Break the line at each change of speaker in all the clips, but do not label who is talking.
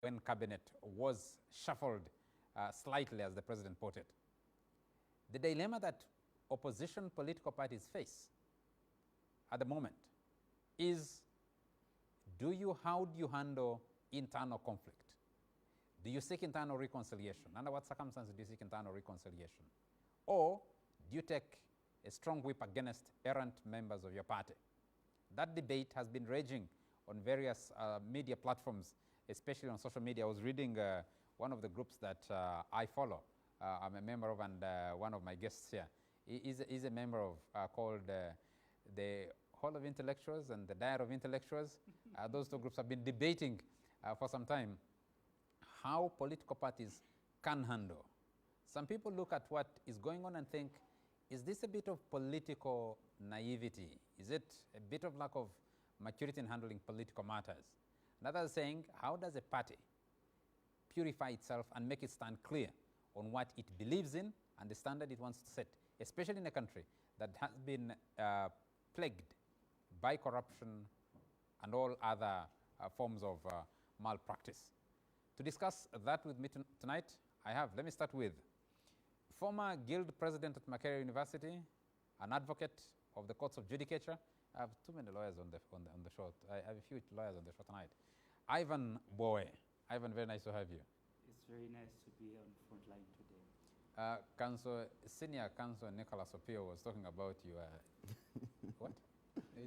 when cabinet was shuffled slightly, as the president put it. The dilemma that opposition political parties face at the moment is, how do you handle internal conflict? Do you seek internal reconciliation? Under what circumstances do you seek internal reconciliation? Or do you take a strong whip against errant members of your party? That debate has been raging on various media platforms, especially on social media. I was reading one of the groups that I follow. I'm a member of, and one of my guests here is a member of called the Hall of Intellectuals and the Diary of Intellectuals. Those two groups have been debating for some time how political parties can handle. Some people look at what is going on and think, is this a bit of political naivety? Is it a bit of lack of maturity in handling political matters? Another is saying, how does a party purify itself and make it stand clear on what it believes in and the standard it wants to set, especially in a country that has been plagued by corruption and all other forms of malpractice? To discuss that with me tonight, let me start with former Guild President at Makerere University, an advocate of the courts of judicature. I have too many lawyers on the show. I have a few lawyers on the show tonight. Ivan Boe. Ivan, very nice to have you.
It's very nice to be on Frontline today.
Senior Counsel Nicholas Opio was talking about your what?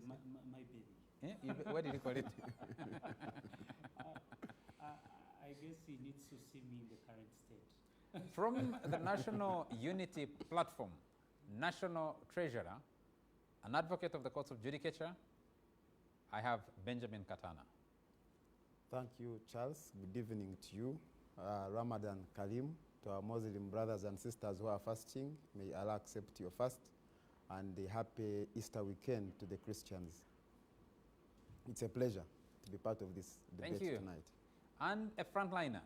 My baby.
Yeah? What did you call it?
I guess he needs to see me in the current state.
From the National Unity Platform, National Treasurer, an advocate of the courts of judicature, I have Benjamin Katana.
Thank you, Charles. Good evening to you. Ramadan Karim, to our Muslim brothers and sisters who are fasting. May Allah accept your fast. And a happy Easter weekend to the Christians. It's a pleasure to be part of this debate tonight.
And a frontliner,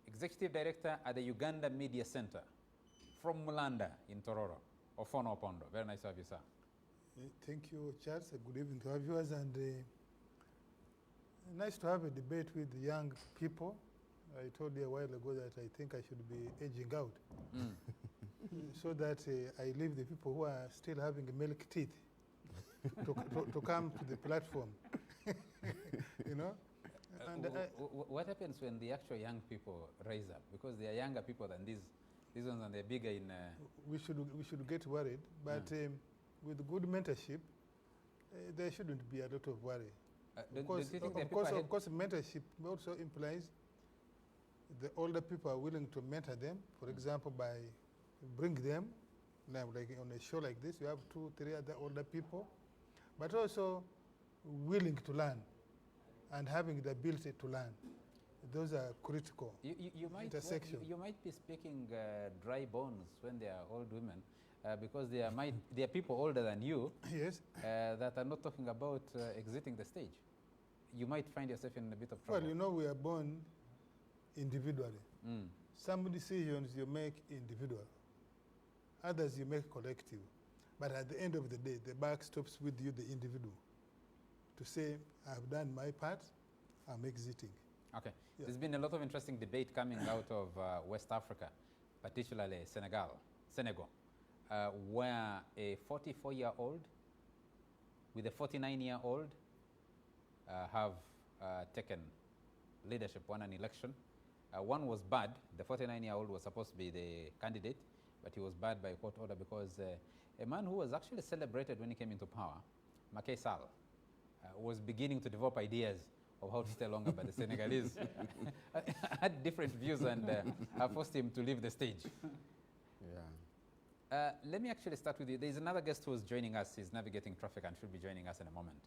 Executive Director at the Uganda Media Center from Mulanda in Tororo, Ofono Opondo. Very nice to have you, sir.
Thank you, Charles. Good evening to our viewers, and nice to have a debate with young people. I told you a while ago that I think I should be aging out, so that I leave the people who are still having milk teeth to come to the platform. You know. And
what happens when the actual young people rise up? Because they are younger people than these ones, and they're bigger in...
We should get worried, but with good mentorship, there shouldn't be a lot of worry. Of course, mentorship also implies the older people are willing to mentor them. For example, by bring them, like on a show like this, you have 2, 3 other older people, but also willing to learn and having the ability to learn. Those are critical intersections.
You might be speaking dry bones when they are old women, because there are people older than you
yes.
That are not talking about exiting the stage. You might find yourself in a bit of trouble.
Well, you know, we are born individually. Some decisions you make individual, others you make collective. But at the end of the day, the buck stops with you, the individual, to say, I've done my part, I'm exiting.
Okay. Yeah. There's been a lot of interesting debate coming out of West Africa, particularly Senegal, where a 44-year-old with a 49-year-old have taken leadership, won an election. One was bad. The 49-year-old was supposed to be the candidate, but he was barred by court order because a man who was actually celebrated when he came into power, Macky Sall, was beginning to develop ideas of how to stay longer, but the Senegalese had different views and forced him to leave the stage.
Yeah.
Let me actually start with you. There's another guest who is joining us. He's navigating traffic and should be joining us in a moment.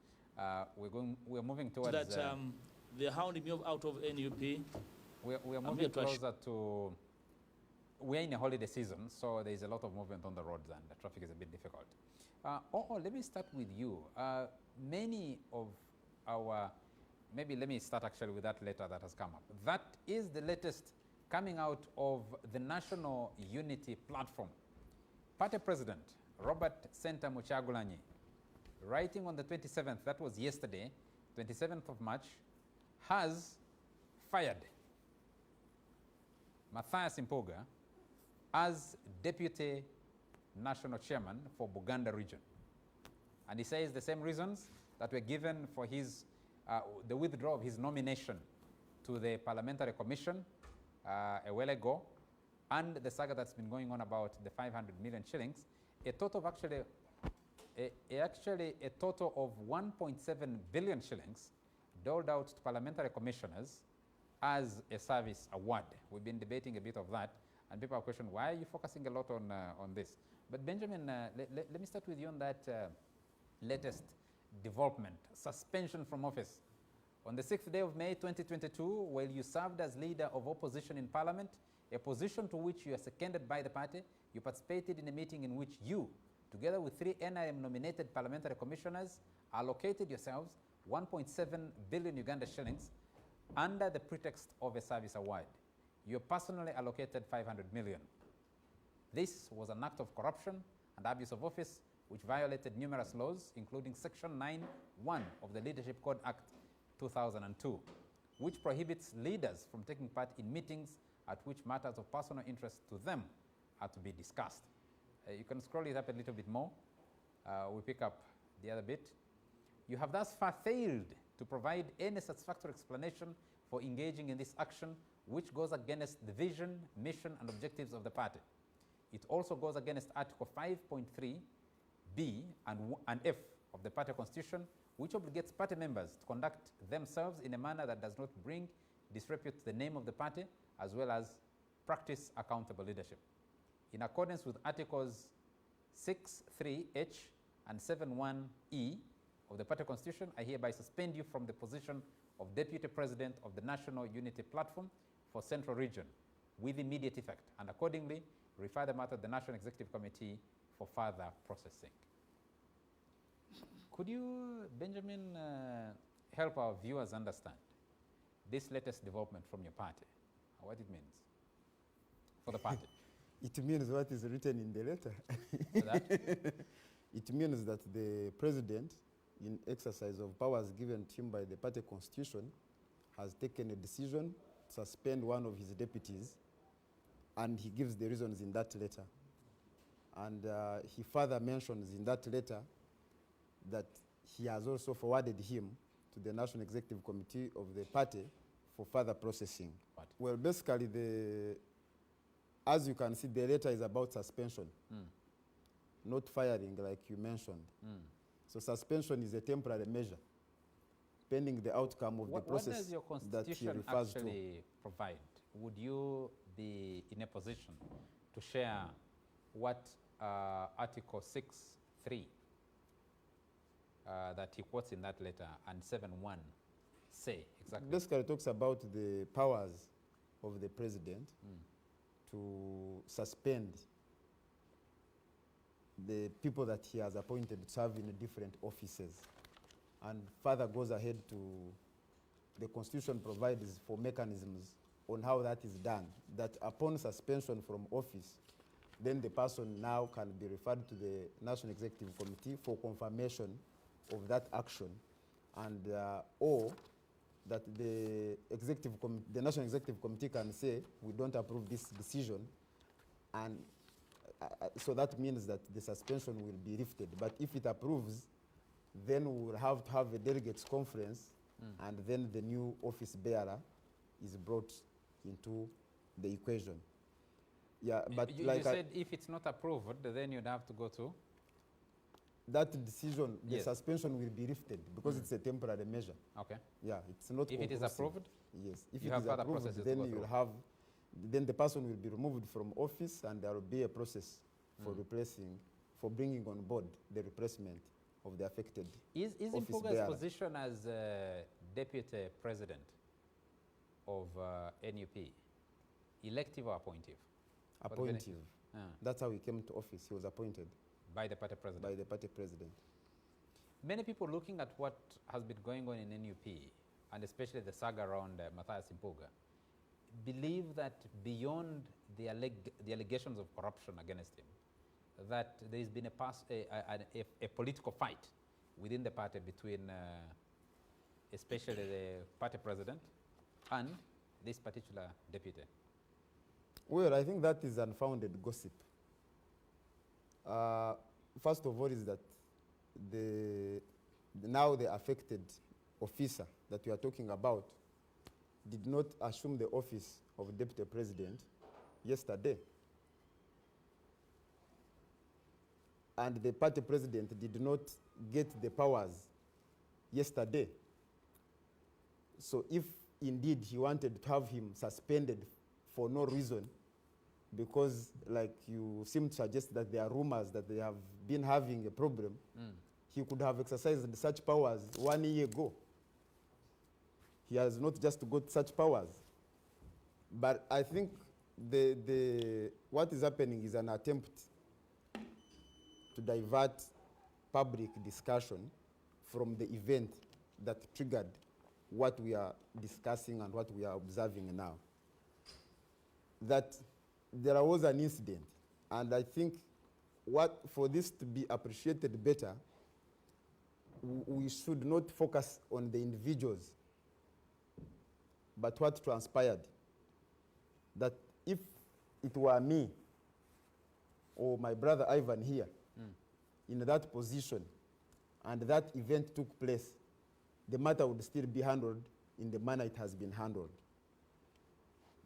We're moving towards...
So that they're hounding me out of NUP.
We're moving closer to... We're in a holiday season, so there's a lot of movement on the roads and the traffic is a bit difficult. Let me start with you. Many of our... Maybe let me start actually with that letter that has come up. That is the latest coming out of the National Unity Platform. Party President Robert Senta Muchagulanyi, writing on the 27th, that was yesterday, 27th of March, has fired Mathias Mpuga as Deputy National Chairman for Buganda region. And he says the same reasons that were given for his, the withdrawal of his nomination to the Parliamentary Commission a while ago, and the saga that's been going on about the 500 million shillings, a total of actually a total of 1.7 billion shillings doled out to parliamentary commissioners as a service award. We've been debating a bit of that, and people have questioned, why are you focusing a lot on this? But Benjamin, let me start with you on that latest development, suspension from office. On the 6th day of May 2022, while you served as leader of opposition in parliament, a position to which you are seconded by the party, you participated in a meeting in which you, together with 3 NRM-nominated parliamentary commissioners, allocated yourselves 1.7 billion Uganda shillings under the pretext of a service award. You personally allocated 500 million. This was an act of corruption and abuse of office which violated numerous laws, including Section 9(1) of the Leadership Code Act 2002, which prohibits leaders from taking part in meetings at which matters of personal interest to them are to be discussed. You can scroll it up a little bit more. We pick up the other bit. You have thus far failed to provide any satisfactory explanation for engaging in this action, which goes against the vision, mission, and objectives of the party. It also goes against Article 5.3b and F of the party constitution, which obligates party members to conduct themselves in a manner that does not bring disrepute to the name of the party, as well as practice accountable leadership. In accordance with Articles 6.3h and 7.1e of the party constitution, I hereby suspend you from the position of Deputy President of the National Unity Platform for Central Region with immediate effect, and accordingly refer the matter to the National Executive Committee for further processing. Could you, Benjamin, help our viewers understand this latest development from your party, what it means for the party?
It means what is written in the letter. It means that the president, in exercise of powers given to him by the party constitution, has taken a decision to suspend one of his deputies, and he gives the reasons in that letter. And he further mentions in that letter that he has also forwarded him to the National Executive Committee of the party for further processing. What? Well, basically, as you can see, the letter is about suspension, not firing like you mentioned. So suspension is a temporary measure, pending the outcome of the process that he refers to. What does your constitution actually provide?
Would you be in a position to share what Article 6.3 that he quotes in that letter and 7.1 say exactly?
Basically, it talks about the powers of the president to suspend the people that he has appointed to serve in different offices, and further goes ahead to the constitution provides for mechanisms on how that is done, that upon suspension from office, then the person now can be referred to the National Executive Committee for confirmation of that action, and or that the National Executive Committee can say, we don't approve this decision, and so that means that the suspension will be lifted. But if it approves, then we will have to have a delegates conference, and then the new office bearer is brought into the equation. Yeah, but
you said if it's not approved, then you'd have to go to?
That decision, the suspension will be lifted because it's a temporary measure.
Okay.
Yeah, it's not.
If it is approved?
Yes. If it is approved, then you will have, then the person will be removed from office, and there will be a process for bringing on board the replacement of the affected
Is Mpuga's position as Deputy President of NUP elective or appointive?
Appointive. That's how he came to office. He was appointed.
By the party president?
By the party president.
Many people looking at what has been going on in NUP, and especially the saga around Mathias Mpuga, believe that beyond the allegations of corruption against him, that there's been a political fight within the party between especially the party president and this particular deputy?
Well, I think that is unfounded gossip. First of all is that now the affected officer that we are talking about did not assume the office of deputy president yesterday. And the party president did not get the powers yesterday. So if indeed he wanted to have him suspended for no reason, because like you seem to suggest that there are rumors that they have been having a problem, he could have exercised such powers 1 year ago. He has not just got such powers. But I think what is happening is an attempt to divert public discussion from the event that triggered what we are discussing and what we are observing now. That there was an incident, and I think for this to be appreciated better, we should not focus on the individuals, but what transpired. That if it were me or my brother Ivan here in that position and that event took place, the matter would still be handled in the manner it has been handled.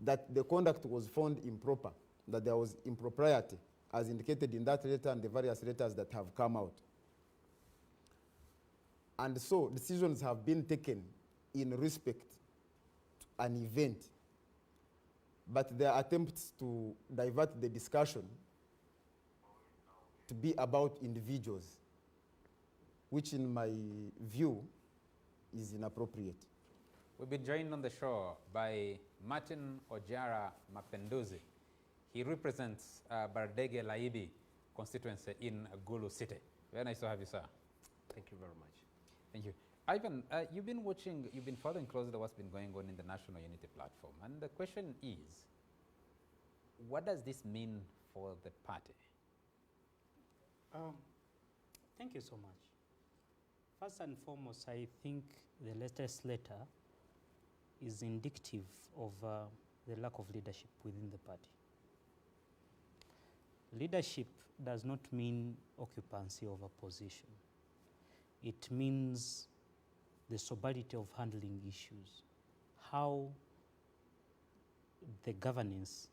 That the conduct was found improper, that there was impropriety, as indicated in that letter and the various letters that have come out. And so decisions have been taken in respect to an event, but there are attempts to divert the discussion to be about individuals, which in my view is inappropriate.
We've been joined on the show by Martin Ojara Mapenduzi. He represents Bardege Laibi constituency in Gulu City. Very nice to have you, sir.
Thank you very much.
Thank you. Ivan, you've been following closely what's been going on in the National Unity Platform. And the question is, what does this mean for the party?
Thank you so much. First and foremost, I think the latest letter is indicative of the lack of leadership within the party. Leadership does not mean occupancy of a position. It means the sobriety of handling issues, how the governance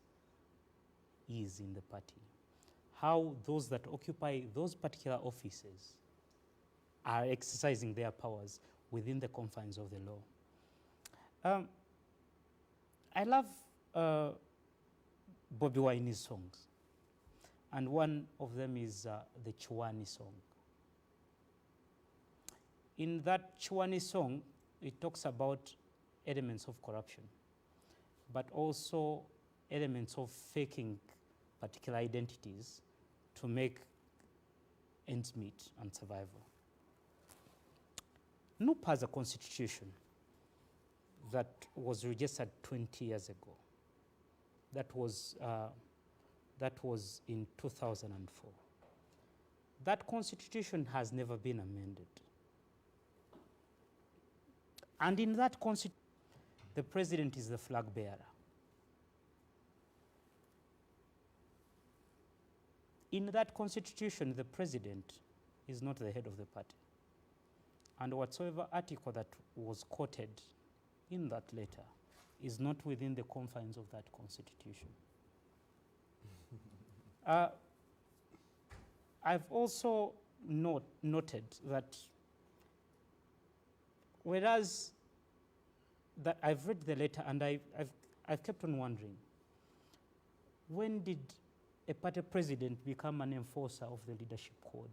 is in the party, how those that occupy those particular offices are exercising their powers within the confines of the law. I love Bobby Wine's songs, and one of them is the Chwani song. In that Chwani song, it talks about elements of corruption, but also elements of faking particular identities to make ends meet and survival. NUP has a constitution that was registered 20 years ago. That was in 2004. That constitution has never been amended. And in that constitution, the president is the flag bearer. In that constitution, the president is not the head of the party. And whatsoever article that was quoted in that letter is not within the confines of that constitution. I've also noted that whereas that I've read the letter and I've kept on wondering, when did a party president become an enforcer of the leadership code?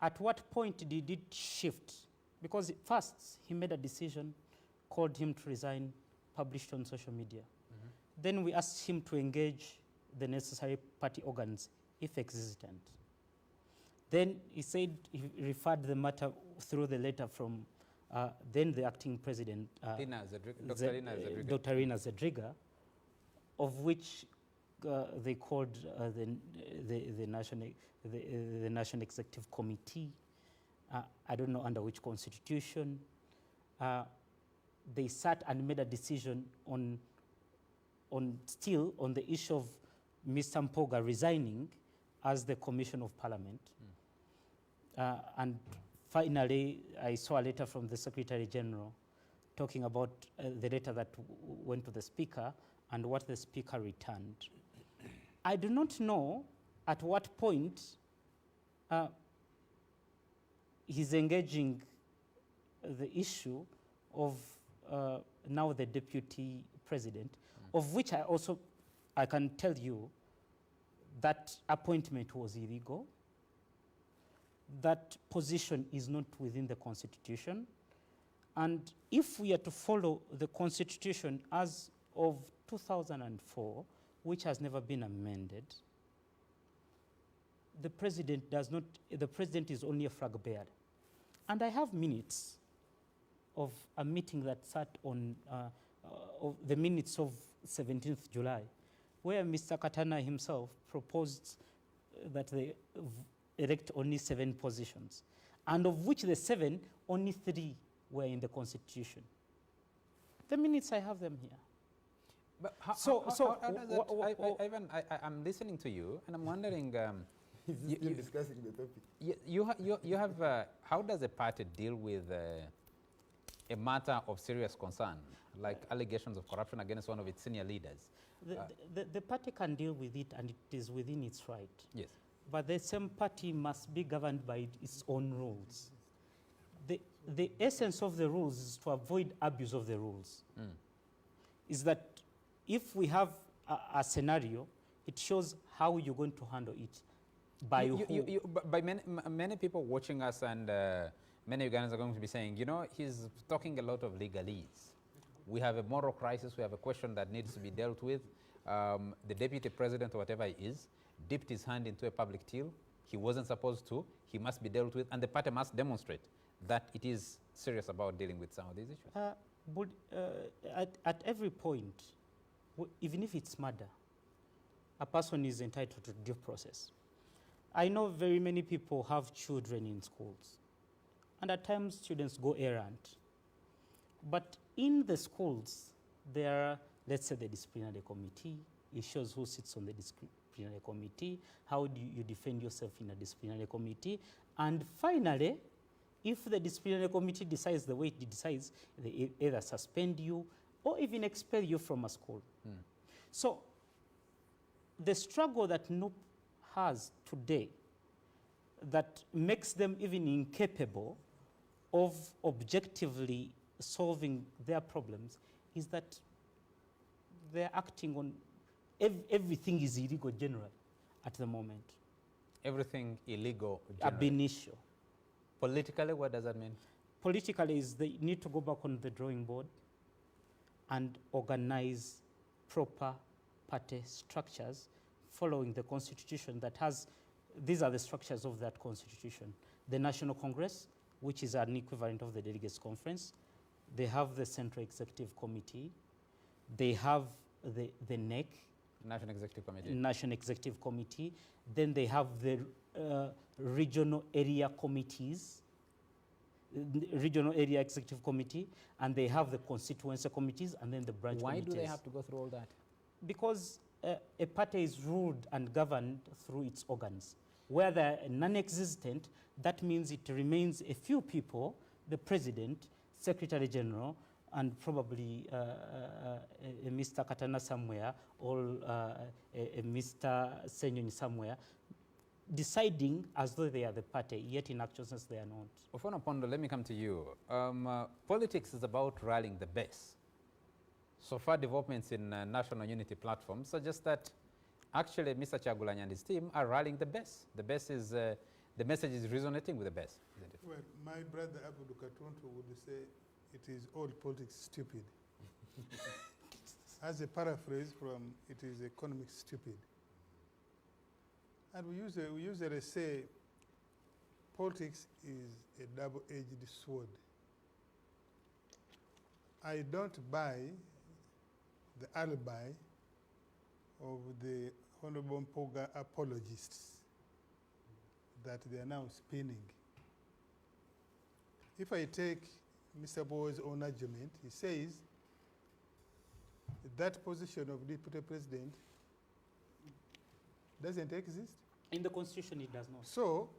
At what point did it shift? Because first, he made a decision, called him to resign, published on social media. Then we asked him to engage the necessary party organs, if existent. Then he said he referred the matter through the letter from then the acting president, Dr. Rina Zedriga, of which they called the National Executive Committee. I don't know under which constitution. they sat and made a decision on still on the issue of Mr. Mpoga resigning as the Commissioner of Parliament. And finally, I saw a letter from the Secretary General talking about the letter that went to the Speaker and what the Speaker returned. I do not know at what point he's engaging the issue of now the Deputy President, of which I can tell you that appointment was illegal. That position is not within the Constitution. And if we are to follow the Constitution as of 2004, which has never been amended, the President is only a flag bearer. And I have minutes of a meeting that sat on of the minutes of 17th July, where Mr. Katana himself proposed that they elect only 7 positions, and of which the 7, only 3 were in the Constitution. The minutes, I have them here.
But how does Ivan, I'm listening to you, and I'm wondering.
He's still discussing the topic.
You have. How does a party deal with a matter of serious concern, like allegations of corruption against one of its senior leaders?
The party can deal with it, and it is within its right.
Yes.
But the same party must be governed by its own rules. The essence of the rules is to avoid abuse of the rules. Is that if we have a scenario, it shows how you're going to handle it. By
by many people watching us, and many Ugandans are going to be saying, you know, he's talking a lot of legalese. We have a moral crisis. We have a question that needs to be dealt with. The deputy president, or whatever he is, dipped his hand into a public till. He wasn't supposed to. He must be dealt with, and the party must demonstrate that it is serious about dealing with some of these issues.
But at every point, even if it's murder, a person is entitled to due process. I know very many people have children in schools, and at times students go errant. But in the schools, there are, let's say, the disciplinary committee. It shows who sits on the disciplinary committee, how do you defend yourself in a disciplinary committee, and finally, if the disciplinary committee decides the way it decides, they either suspend you or even expel you from a school. So the struggle that NUP has today that makes them even incapable of objectively solving their problems is that they're acting on everything is illegal generally at the moment.
Everything illegal
Ab initio.
Politically, what does that mean?
Politically is they need to go back on the drawing board and organize proper party structures following the Constitution that has, these are the structures of that Constitution. The National Congress, which is an equivalent of the Delegates Conference. They have the Central Executive Committee. They have the NEC.
National Executive Committee.
National Executive Committee. Then they have the regional area committees, regional area executive committee, and they have the constituency committees, and then the branch committees.
Why do they have to go through all that?
Because a party is ruled and governed through its organs. Where they're non-existent, that means it remains a few people, the president, secretary general, and probably a Mr. Katana somewhere, or a Mr. Senyoni somewhere, deciding as though they are the party, yet in actual sense they are not.
Ofona Pondo, let me come to you. Politics is about rallying the base. So far, developments in National Unity Platform suggest that actually Mr. Kyagulanyi and his team are rallying the base. The base is, the message is resonating with the base, isn't it?
Well, my brother Abudu Katonto would say it is all politics stupid. As a paraphrase from it is economics stupid. And we usually say politics is a double-edged sword. I don't buy the alibi of the Honorable Mpoga apologists that they are now spinning. If I take Mr. Bowe's own argument. He says that position of deputy president doesn't exist.
In the constitution, it does not.
So,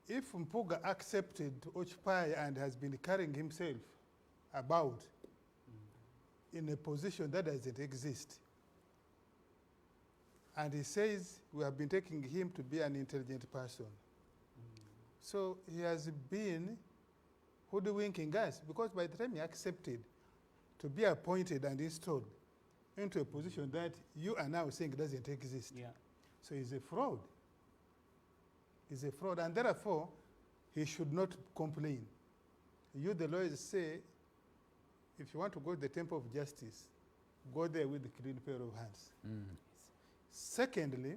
if Mpuga accepted to occupy and has been carrying himself about in a position that doesn't exist, and he says we have been taking him to be an intelligent person, so he has been hoodwinking us, because by the time he accepted to be appointed and installed into a position that you are now saying doesn't exist, so he's a fraud. He's a fraud, and therefore he should not complain. You, the lawyers, say if you want to go to the temple of justice, go there with a clean pair of hands. Secondly,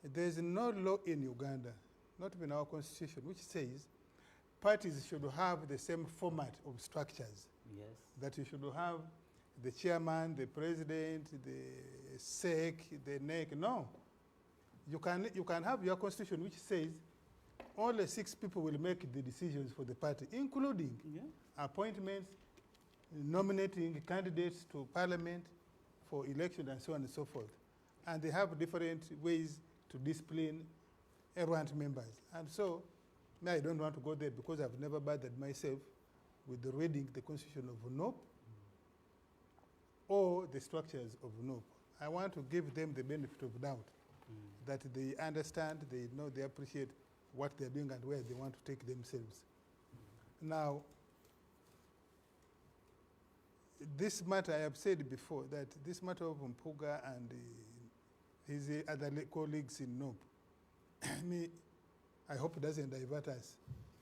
there is no law in Uganda, not even our constitution, which says parties should have the same format of structures.
Yes.
That you should have the chairman, the president, the SEC, the NEC. No. You can have your constitution which says only 6 people will make the decisions for the party, including appointments, nominating candidates to parliament for election and so on and so forth. And they have different ways to discipline errant members. And so, I don't want to go there because I've never bothered myself with reading the constitution of UNOP or the structures of UNOP. I want to give them the benefit of doubt, that they understand, they know, they appreciate what they're doing and where they want to take themselves. Now, this matter, I have said before, that this matter of Mpuga and his other colleagues in NOP, I hope it doesn't divert us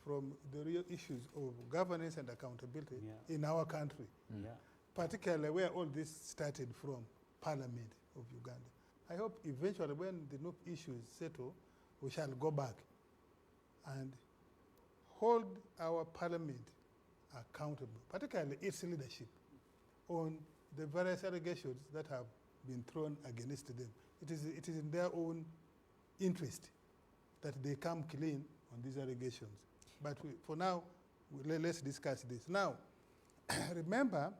from the real issues of governance and accountability in our country, particularly where all this started from, Parliament of Uganda. I hope eventually when the NOP issues settle, we shall go back and hold our Parliament accountable, particularly its leadership, on the various allegations that have been thrown against them. It is in their own interest that they come clean on these allegations. But for now, let's discuss this. Now, remember,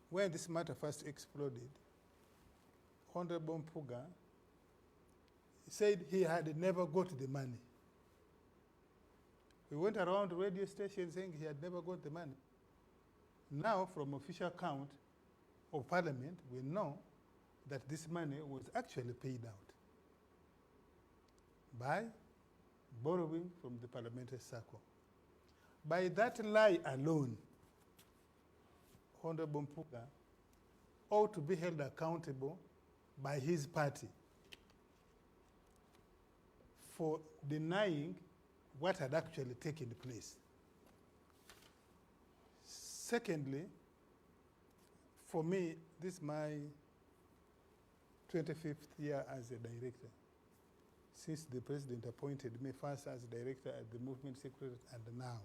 when this matter first exploded, Honorable Mpuga said he had never got the money. We went around the radio station saying he had never got the money. Now, from official count of Parliament, we know that this money was actually paid out by borrowing from the parliamentary circle. By that lie alone, Honorable Mpuga ought to be held accountable by his party for denying what had actually taken place. Secondly, for me, this is my 25th year as a director, since the president appointed me first as director at the movement secretariat and now.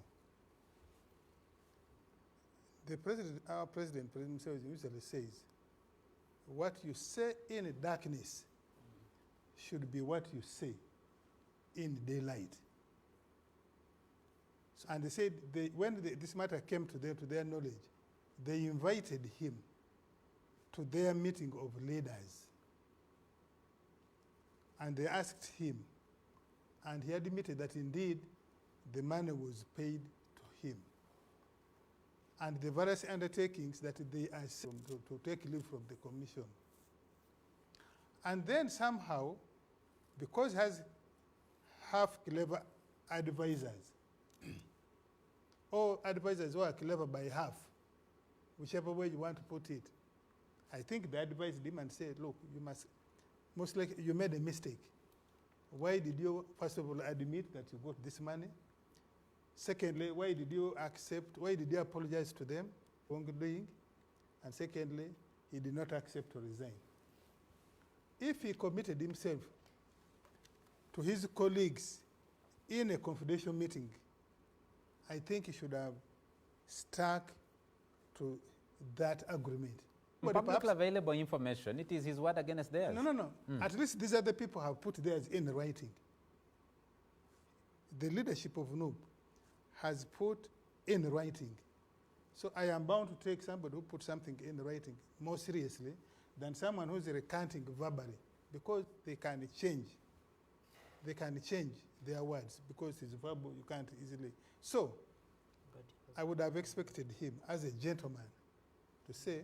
The president, our president himself usually says, what you say in darkness should be what you say in daylight. So, and they said when this matter came to their knowledge, they invited him to their meeting of leaders. And they asked him, and he admitted that indeed the money was paid to him. And the various undertakings that they asked him to take leave from the commission. And then somehow, because he has half clever advisors, or advisors who are clever by half, whichever way you want to put it, I think they advised him and said, look, you must, most likely you made a mistake. Why did you, first of all, admit that you got this money? Secondly, why did you apologize to them for wrongdoing? And secondly, he did not accept to resign. If he committed himself to his colleagues in a confidential meeting, I think he should have stuck to that agreement.
Publicly available information, it is his word against theirs.
No. At least these other people have put theirs in writing. The leadership of NUB has put in writing. So I am bound to take somebody who put something in writing more seriously than someone who's recanting verbally, because they can change. They can change their words because it's verbal, you can't easily. So I would have expected him as a gentleman to say,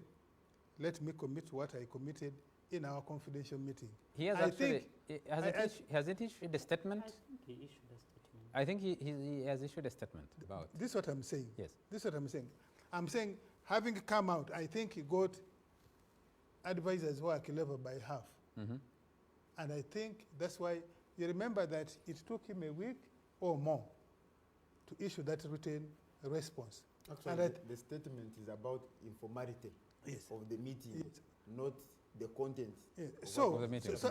let me commit what I committed in our confidential meeting.
He has hasn't he issued a statement?
I think he issued a statement.
I think he has issued a statement about.
This is what I'm saying.
Yes.
This is what I'm saying. I'm saying, having come out, I think he got advisors who are clever by half.
Mm-hmm.
And I think that's why you remember that it took him a week or more to issue that written response.
Actually, the statement is about informality of the meeting, not the content.
So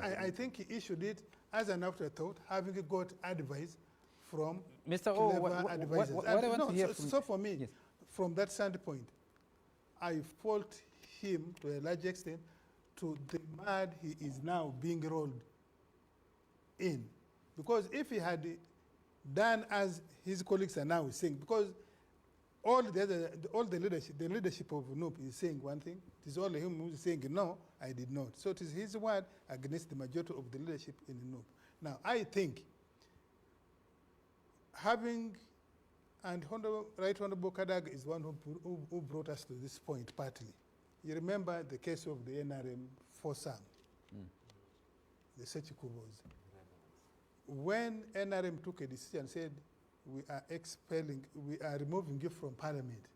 I think he issued it as an afterthought, having got advice from
Mr.
clever advisors.
What I want to hear from
so for me, from that standpoint, I fault him to a large extent to the mud he is now being rolled in. Because if he had done as his colleagues are now saying, because all the leadership of NUP is saying one thing, it is only him who is saying, no, I did not. So it is his word against the majority of the leadership in NUP. Now, I think having, and Right Honorable Kadaga is one who brought us to this point partly. You remember the case of the NRM Fosam, the Sechikubos. When NRM took a decision and said, we are removing you from Parliament,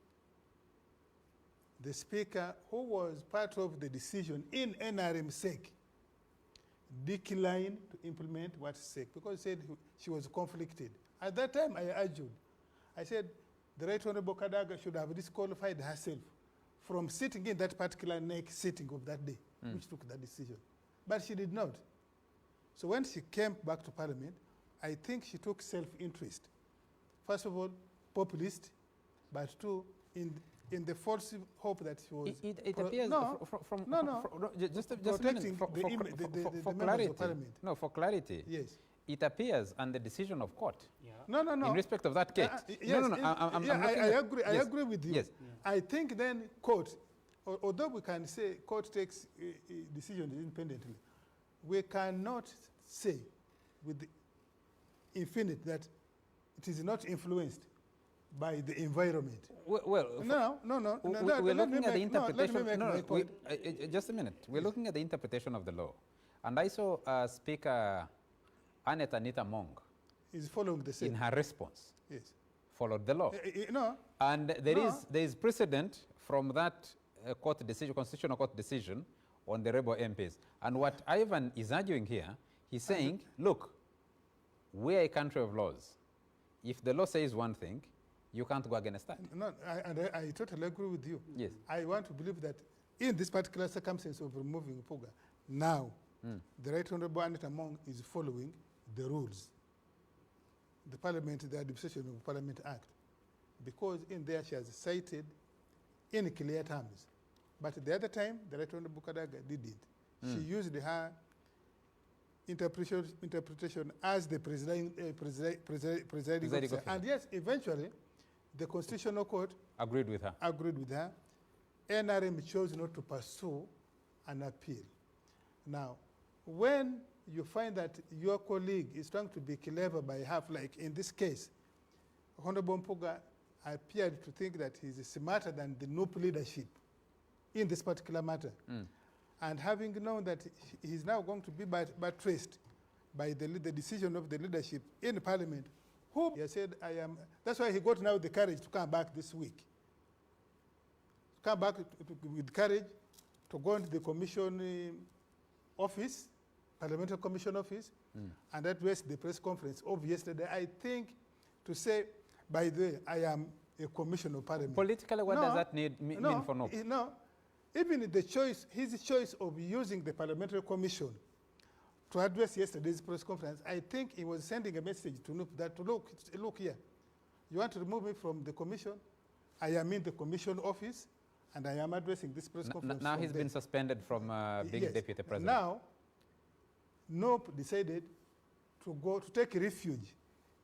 the Speaker, who was part of the decision in NRM's sake, declined to implement what's sake because he said she was conflicted. At that time, I argued. I said, the Right Honorable Kadaga should have disqualified herself from sitting in that particular neck sitting of that day, which took that decision. But she did not. So when she came back to Parliament, I think she took self-interest. First of all, populist, but two, in the false hope that she was...
It appears just a minute, for clarity. No, for clarity.
Yes.
It appears on the decision of court.
Yeah. No.
In respect of that case.
I agree with you.
Yes.
Yeah. I think then court, although we can say court takes decisions independently, we cannot say with infinite that it is not influenced by the environment.
We're looking at the interpretation. Just a minute. We're looking at the interpretation of the law. And I saw Speaker Annette Anita Mong
is following the same.
In her response.
Yes.
Followed the law. And there is precedent from that court decision, constitutional court decision on the rebel MPs. And what Ivan is arguing here, he's saying, look, we are a country of laws. If the law says one thing, you can't go against that.
No, I totally agree with you.
Yes.
I want to believe that in this particular circumstance of removing Puga, now the Right Honorable Anita Mong is following the rules, the Parliament, the Administration of Parliament Act, because in there she has cited in clear terms. But the other time, the Right Honorable Kadaga did it. She used her interpretation as the presiding officer. And yes, eventually, the Constitutional Court
agreed with her.
NRM chose not to pursue an appeal. Now, when you find that your colleague is trying to be clever by half, like in this case, Honorable Mpuga appeared to think that he's smarter than the NUP leadership in this particular matter. And having known that he's now going to be buttressed by the decision of the leadership in Parliament, who he said, that's why he got now the courage to come back this week. Come back with courage to go into the commission office, Parliamentary Commission office, and address the press conference of yesterday. I think to say, by the way, I am a commissioner of Parliament.
Politically, what does that mean for NUP?
No, even the choice, his choice of using the Parliamentary Commission to address yesterday's press conference, I think he was sending a message to NUP that, look here, you want to remove me from the commission? I am in the commission office, and I am addressing this press conference.
Now he's been suspended from being deputy president.
Now, NUP decided to take refuge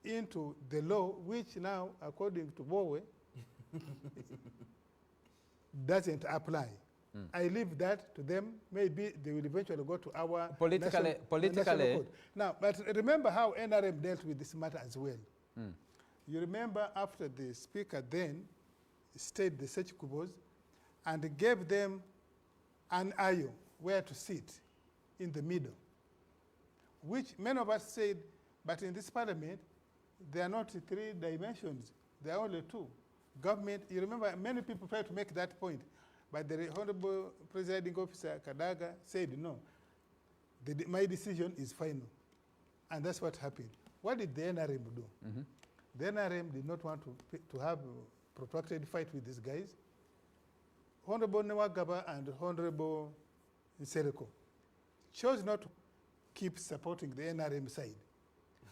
into the law, which now, according to Bowe, doesn't apply. I leave that to them. Maybe they will eventually go to our
politically.
national court. Now, but remember how NRM dealt with this matter as well. You remember after the speaker then stayed the search kubos and gave them an aisle where to sit in the middle, which many of us said, but in this parliament, there are not 3 dimensions, there are only 2. Government, you remember many people tried to make that point, but the Honorable Presiding Officer Kadaga said no, my decision is final. And that's what happened. What did the NRM do? The NRM did not want to have a protracted fight with these guys. Honorable Nwagaba and Honorable Nsereko chose not to keep supporting the NRM side.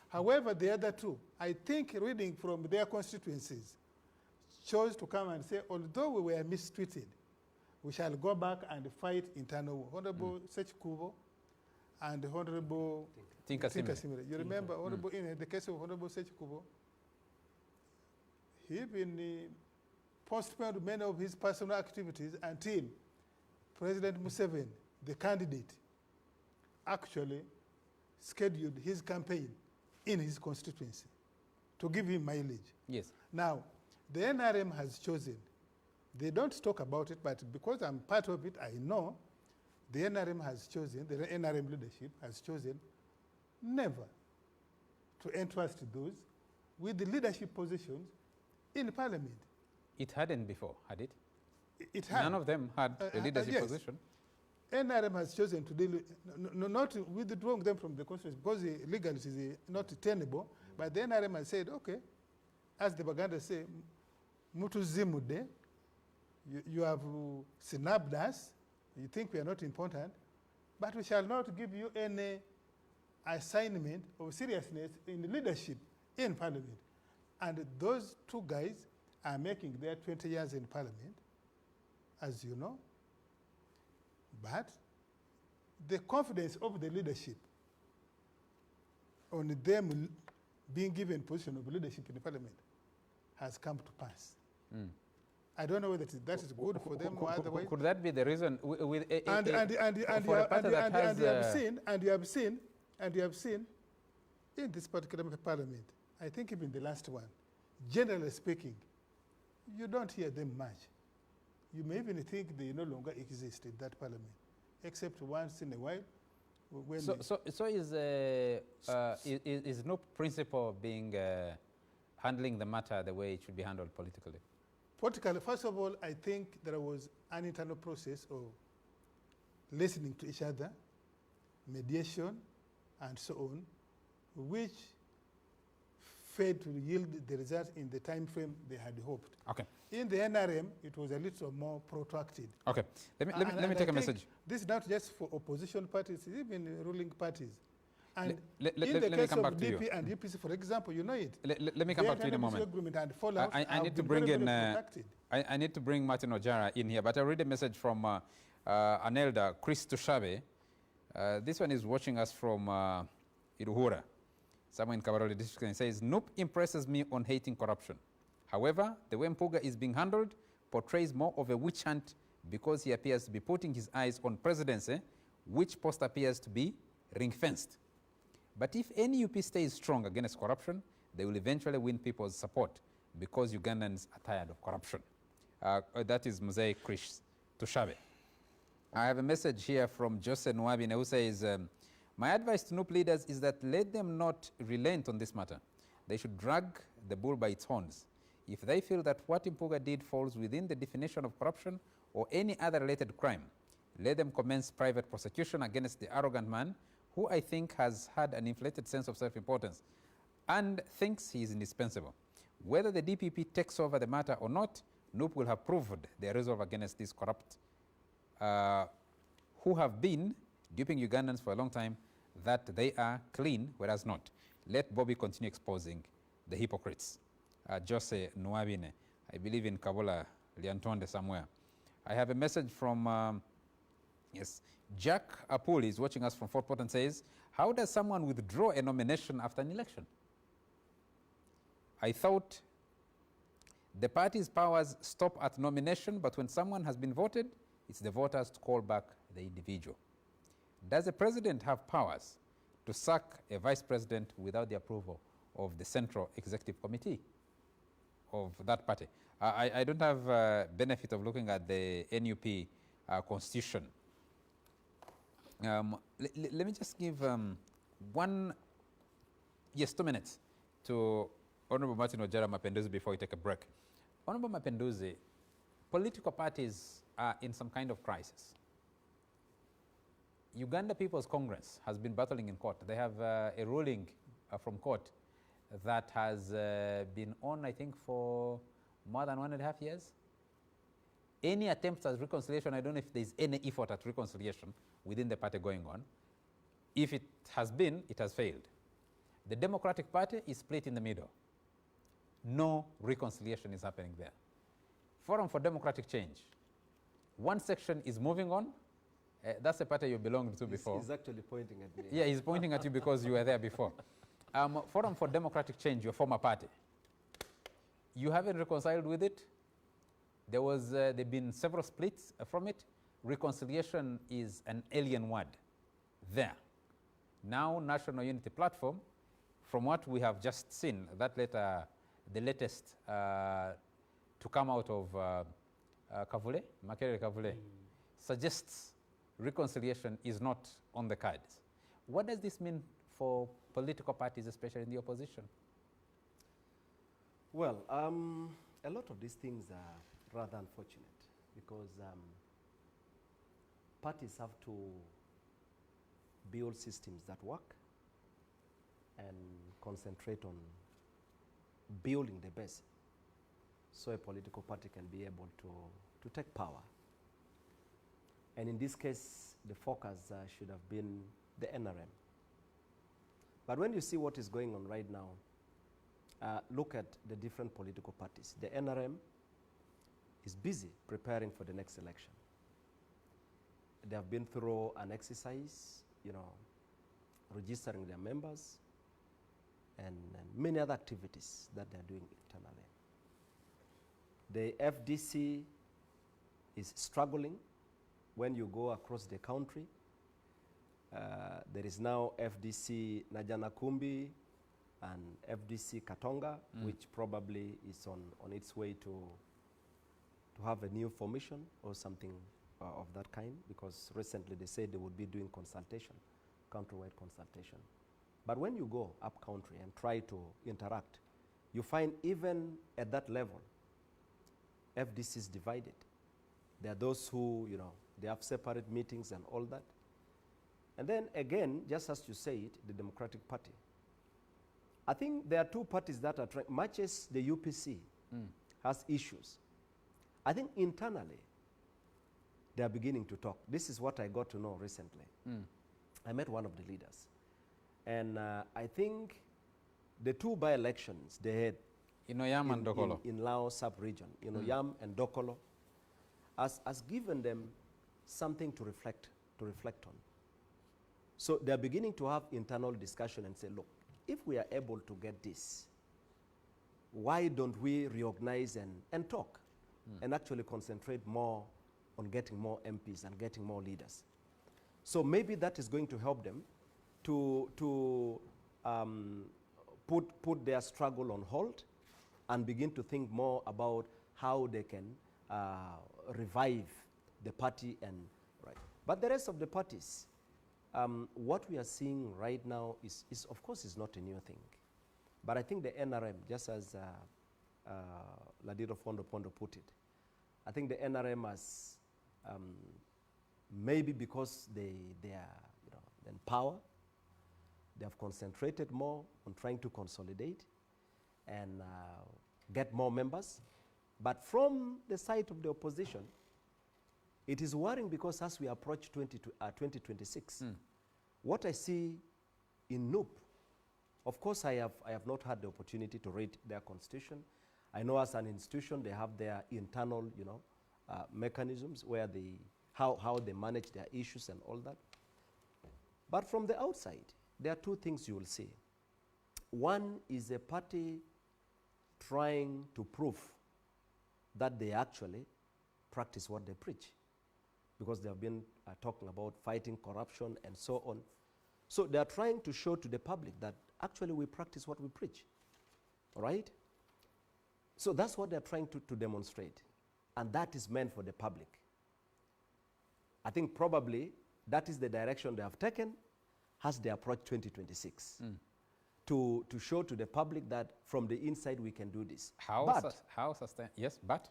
However, the other 2, I think reading from their constituencies, chose to come and say, although we were mistreated, we shall go back and fight internal war. Honorable Sech Kubo and Honorable
Tinka
Simire. You remember, Honorable, in the case of Honorable Sech Kubo, he even postponed many of his personal activities until President Museveni, the candidate, actually scheduled his campaign in his constituency to give him mileage.
Yes.
Now, the NRM has chosen. They don't talk about it, but because I'm part of it, I know the NRM has chosen, the NRM leadership has chosen never to entrust those with the leadership positions in parliament.
It hadn't before, had it?
It had.
None of them had a leadership
yes.
position.
NRM has chosen to deal with, not withdrawing them from the constitution because the legality is not tenable, but the NRM has said, okay, as the Baganda say, Mutu zimude, you have snubbed us, you think we are not important, but we shall not give you any assignment of seriousness in leadership in parliament. And those 2 guys are making their 20 years in parliament, as you know. But the confidence of the leadership on them being given position of leadership in the parliament has come to pass. I don't know whether that is good for them or otherwise.
Could that be the reason?
And you have seen in this particular parliament, I think even the last one, generally speaking, you don't hear them much. You may even think they no longer exist in that parliament, except once in a while. When
so is no principle being handling the matter the way it should be handled politically?
Politically, first of all, I think there was an internal process of listening to each other, mediation, and so on, which failed to yield the result in the time frame they had hoped.
Okay.
In the NRM, it was a little more protracted.
Okay. Let me take a message.
This is not just for opposition parties, even ruling parties. And
let
in the case of
DP
and UPC, for example, you know it.
Let me come back to you in a moment.
I
need to bring in. I need to bring Martin Ojara in here, but I read a message from an elder, Chris Tushabe. This one is watching us from Iruhura, somewhere in Kabarole district, and says, "Noop impresses me on hating corruption. However, the way Mpuga is being handled portrays more of a witch hunt because he appears to be putting his eyes on presidency, which post appears to be ring-fenced. But if NUP stays strong against corruption, they will eventually win people's support because Ugandans are tired of corruption." That is Mosaic Chris Tushabe. I have a message here from Jose Nwabine who says, "My advice to NUP leaders is that let them not relent on this matter. They should drag the bull by its horns. If they feel that what Mpuga did falls within the definition of corruption or any other related crime, let them commence private prosecution against the arrogant man who I think has had an inflated sense of self-importance and thinks he is indispensable. Whether the DPP takes over the matter or not, NUP will have proved their resolve against these corrupt who have been duping Ugandans for a long time that they are clean, whereas not. Let Bobby continue exposing the hypocrites." Jose Nwabine, I believe in Kabola, Liantonde somewhere. I have a message from, yes, Jack Apuli is watching us from Fort Portal and says, "How does someone withdraw a nomination after an election? I thought The party's powers stop at nomination, but when someone has been voted, it's the voters to call back the individual. Does the president have powers to sack a vice president without the approval of the Central Executive Committee of that party? I don't have benefit of looking at the NUP constitution. Let me just give 2 minutes to Honorable Martin Ojara Mapenduzi before we take a break. Honorable Mapenduzi, political parties are in some kind of crisis. Uganda People's Congress has been battling in court. They have a ruling from court that has been on, I think, for more than 1.5 years. Any attempts at reconciliation, I don't know if there's any effort at reconciliation within the party going on. If it has been, it has failed. The Democratic Party is split in the middle. No reconciliation is happening there. Forum for Democratic Change. One section is moving on. That's the party you belonged to before.
He's actually pointing at me.
Yeah, he's pointing at you because you were there before. Forum for Democratic Change, your former party. You haven't reconciled with it. There've been several splits from it. Reconciliation is an alien word there. Now, National Unity Platform, from what we have just seen, that letter, the latest to come out of Kavule, Makerere Kavule, suggests reconciliation is not on the cards. What does this mean for political parties, especially in the opposition?
Well, a lot of these things are rather unfortunate because parties have to build systems that work and concentrate on building the base so a political party can be able to take power. And in this case, the focus should have been the NRM. But when you see what is going on right now, look at the different political parties. The NRM is busy preparing for the next election. They have been through an exercise, registering their members and many other activities that they're doing internally. The FDC is struggling. When you go across the country, there is now FDC Najana Kumbi and FDC Katonga, which probably is on its way to have a new formation or something of that kind, because recently they said they would be doing consultation, countrywide consultation. But when you go up country and try to interact, you find even at that level, FDC is divided. There are those who, they have separate meetings and all that. And then again, just as you say it, the Democratic Party. I think there are two parties that are trying, much as the UPC has issues. I think internally, they are beginning to talk. This is what I got to know recently. I met one of the leaders. And I think the two by-elections they had
Yam and Dokolo.
In Lao sub-region, Yam and Dokolo, has given them something to reflect on. So they're beginning to have internal discussion and say, look, if we are able to get this, why don't we reorganize and talk and actually concentrate more on getting more MPs and getting more leaders? So maybe that is going to help them to put their struggle on hold and begin to think more about how they can revive the party. But the rest of the parties, what we are seeing right now is of course, is not a new thing. But I think the NRM, just as Ladiro Fondo Pondo put it, I think the NRM has, maybe because they are in power, they have concentrated more on trying to consolidate and get more members. But from the side of the opposition, it is worrying because as we approach 2026, what I see in NUP, of course I have not had the opportunity to read their constitution. I know as an institution they have their internal mechanisms where how they manage their issues and all that. But from the outside, there are two things you will see. One is a party trying to prove that they actually practice what they preach, because they have been talking about fighting corruption and so on. So they are trying to show to the public that actually we practice what we preach, all right? So that's what they're trying to demonstrate, and that is meant for the public. I think probably that is the direction they have taken as they approach 2026, to show to the public that from the inside we can do this.
How sustain? Yes, but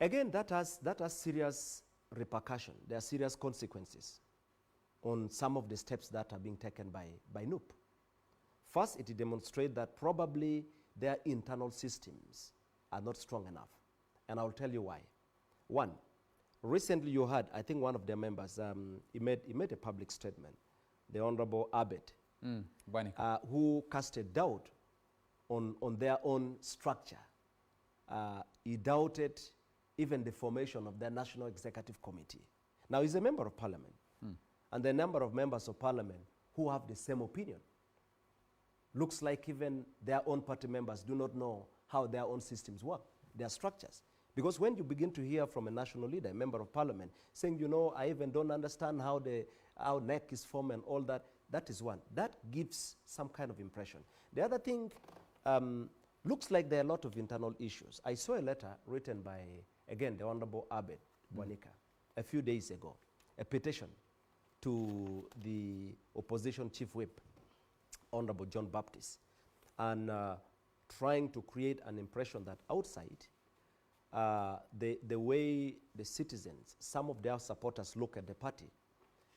again, that has serious repercussion. There are serious consequences on some of the steps that are being taken by NUP. First, it demonstrates that probably their internal systems are not strong enough, and I'll tell you why. One, recently you heard, I think one of their members, he made a public statement, the Honorable Abbott, who casted doubt on their own structure. He doubted even the formation of their National Executive Committee. Now, he's a member of parliament, and the number of members of parliament who have the same opinion. Looks like even their own party members do not know how their own systems work, their structures. Because when you begin to hear from a national leader, a member of parliament, saying, you know, I even don't understand how NEC is formed and all that, that is one. That gives some kind of impression. The other thing, looks like there are a lot of internal issues. I saw a letter written by, again, the Honorable Abbott Bwanika a few days ago, a petition to the opposition chief whip, Honorable John Baptist, and trying to create an impression that outside, the way the citizens, some of their supporters look at the party,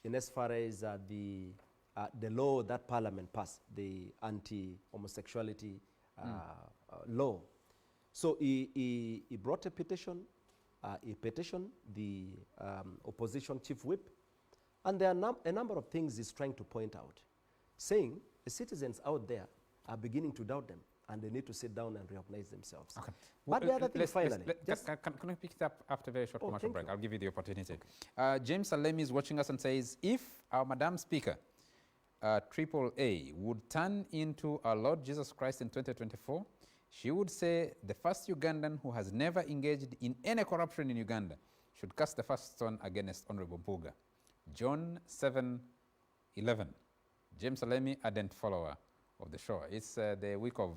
in as far as the law that Parliament passed, the anti-homosexuality law. So he brought a petition, he petitioned the opposition chief whip, and there are a number of things he's trying to point out, saying the citizens out there are beginning to doubt them, and they need to sit down and reorganize themselves.
Okay.
But the other thing, finally,
can we pick it up after a very short commercial break?
You.
I'll give you the opportunity. James Salemi is watching us and says, if our Madam Speaker, AAA, would turn into our Lord Jesus Christ in 2024, she would say the first Ugandan who has never engaged in any corruption in Uganda should cast the first stone against Honorable Mpuga. John 7:11. James Salemi, ardent follower of the show. It's the week of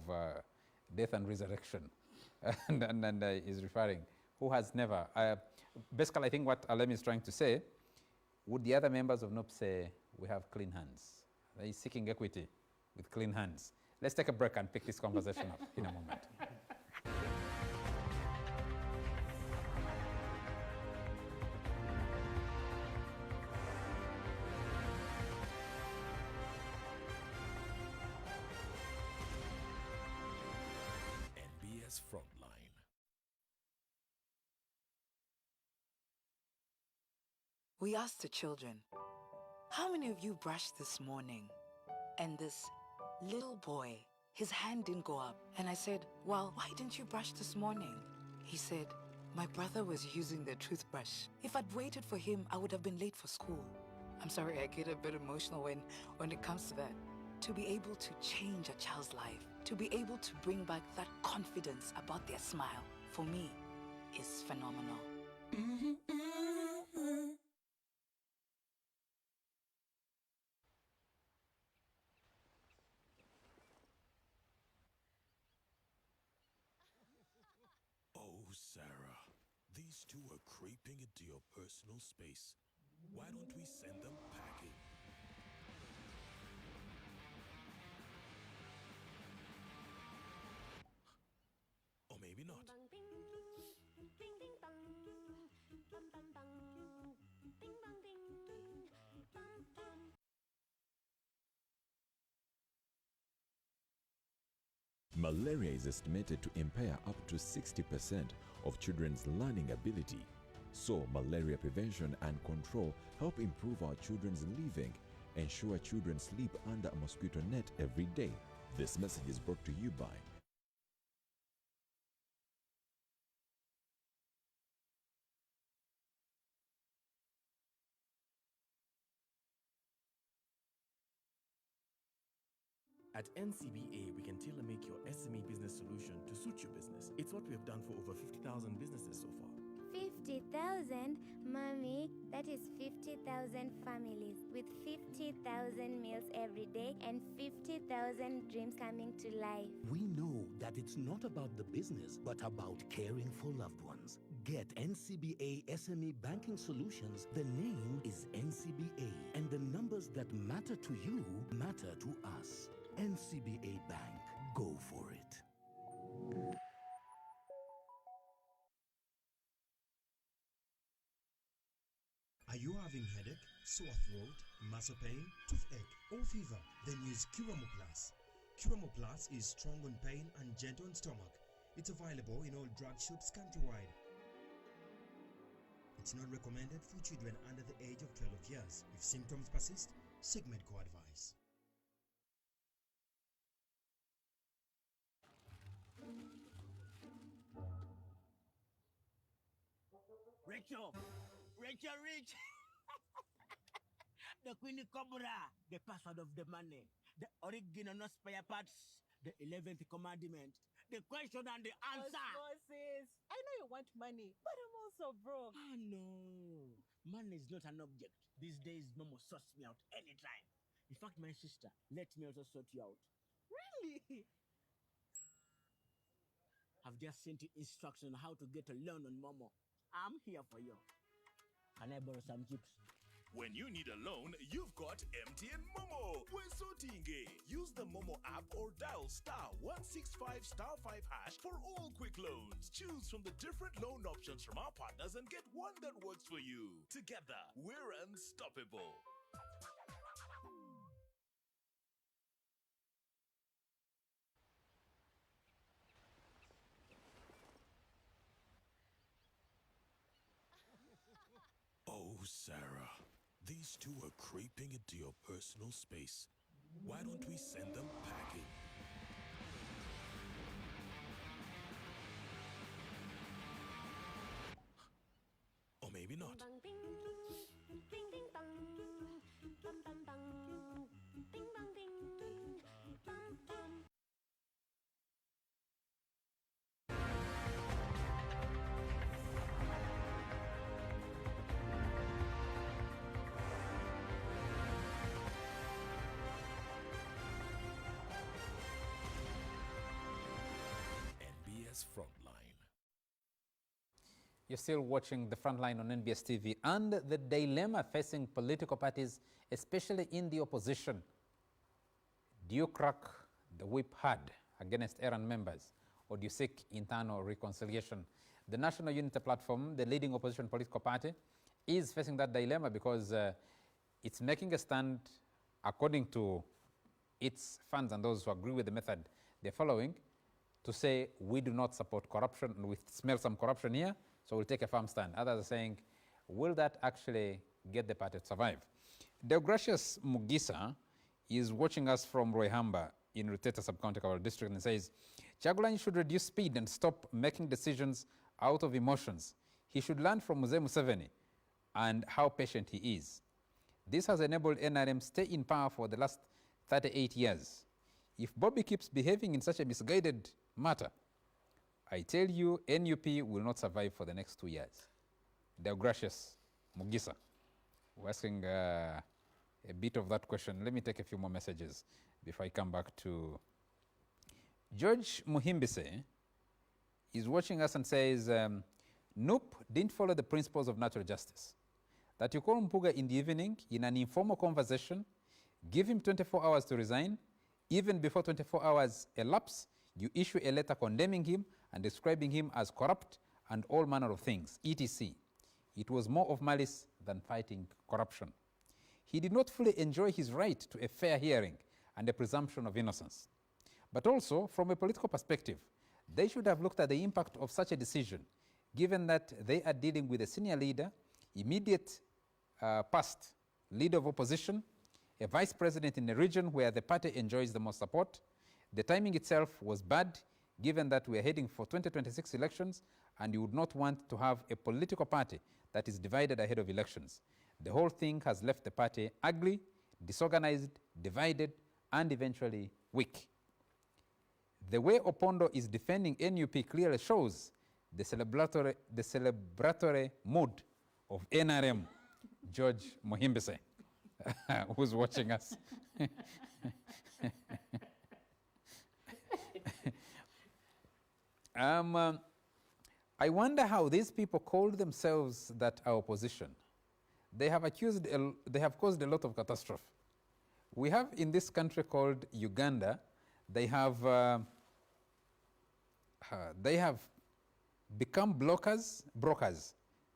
death and resurrection. and is referring, who has never. Basically, I think what Alemi is trying to say, would the other members of NUP say, we have clean hands? He's seeking equity with clean hands. Let's take a break and pick this conversation up in a moment.
Nbs Frontline.
We asked the children, how many of you brushed this morning? And this little boy, his hand didn't go up. And I said, well, why didn't you brush this morning? He said, my brother was using the toothbrush. If I'd waited for him, I would have been late for school. I'm sorry, I get a bit emotional when it comes to that. To be able to change a child's life, to be able to bring back that confidence about their smile, for me, is phenomenal.
Oh, Sarah, these two are creeping into your personal space. Why don't we send them packing? Or maybe not.
Malaria is estimated to impair up to 60% of children's learning ability. So, malaria prevention and control help improve our children's living, ensure children sleep under a mosquito net every day. This message is brought to you by
At NCBA, we can tailor-make your SME business solution to suit your business. It's what we have done for over 50,000 businesses so far.
50,000? Mommy, that is 50,000 families with 50,000 meals every day and 50,000 dreams coming to life.
We know that it's not about the business, but about caring for loved ones. Get NCBA SME Banking Solutions. The name is NCBA, and the numbers that matter to you matter to us. NCBA Bank. Go for it.
Are you having headache, sore throat, muscle pain, toothache, or fever? Then use Curamo Plus. Curamo Plus is strong on pain and gentle on stomach. It's available in all drugstores countrywide. It's not recommended for children under the age of 12 years. If symptoms persist, seek medical advice.
Rachel Rich. The Queen Cobra, the password of the money, the original no spare parts, the 11th commandment, the question and the answer.
Osmosis. I know you want money, but I'm also broke.
Ah, no. Money is not an object. These days, Momo sorts me out anytime. In fact, my sister, let me also sort you out.
Really?
I've just sent you instructions on how to get a loan on Momo. I'm here for you. Can I borrow some chips?
When you need a loan, you've got MTN Momo. We're so tingy. Use the Momo app or dial *165*5# for all quick loans. Choose from the different loan options from our partners and get one that works for you. Together, we're unstoppable. Oh, Sarah. These two are creeping into your personal space. Why don't we send them packing? Or maybe not. Nbs Frontline.
You're still watching the Frontline on NBS TV, and the dilemma facing political parties, especially in the opposition. Do you crack the whip hard against errant members, or do you seek internal reconciliation? The National Unity Platform, the leading opposition political party, is facing that dilemma because it's making a stand according to its fans and those who agree with the method they're following, to say we do not support corruption and we smell some corruption here, so we'll take a firm stand. Others are saying, will that actually get the party to survive? Deogracius Mugisa is watching us from Roihamba in Ruteta Sub-County Kabarak District and says, Chagulanyi should reduce speed and stop making decisions out of emotions. He should learn from Mzee Museveni and how patient he is. This has enabled NRM stay in power for the last 38 years. If Bobby keeps behaving in such a misguided matter, I tell you, NUP will not survive for the next 2 years. Deogracius Mugisa, we're asking a bit of that question. Let me take a few more messages before I come back to George Muhimbise is watching us and says, Nope didn't follow the principles of natural justice. That you call Mpuga in the evening in an informal conversation, give him 24 hours to resign, even before 24 hours elapse, you issue a letter condemning him and describing him as corrupt and all manner of things, etc. It was more of malice than fighting corruption. He did not fully enjoy his right to a fair hearing and a presumption of innocence. But also, from a political perspective, they should have looked at the impact of such a decision, given that they are dealing with a senior leader, immediate past leader of opposition, a vice president in a region where the party enjoys the most support. The timing itself was bad, given that we are heading for 2026 elections, and you would not want to have a political party that is divided ahead of elections. The whole thing has left the party ugly, disorganized, divided, and eventually weak. The way Opondo is defending NUP clearly shows the celebratory mood of NRM, George Muhimbise, who's watching us. I wonder how these people called themselves that are opposition. They have caused a lot of catastrophe. We have in this country called Uganda, they have become brokers,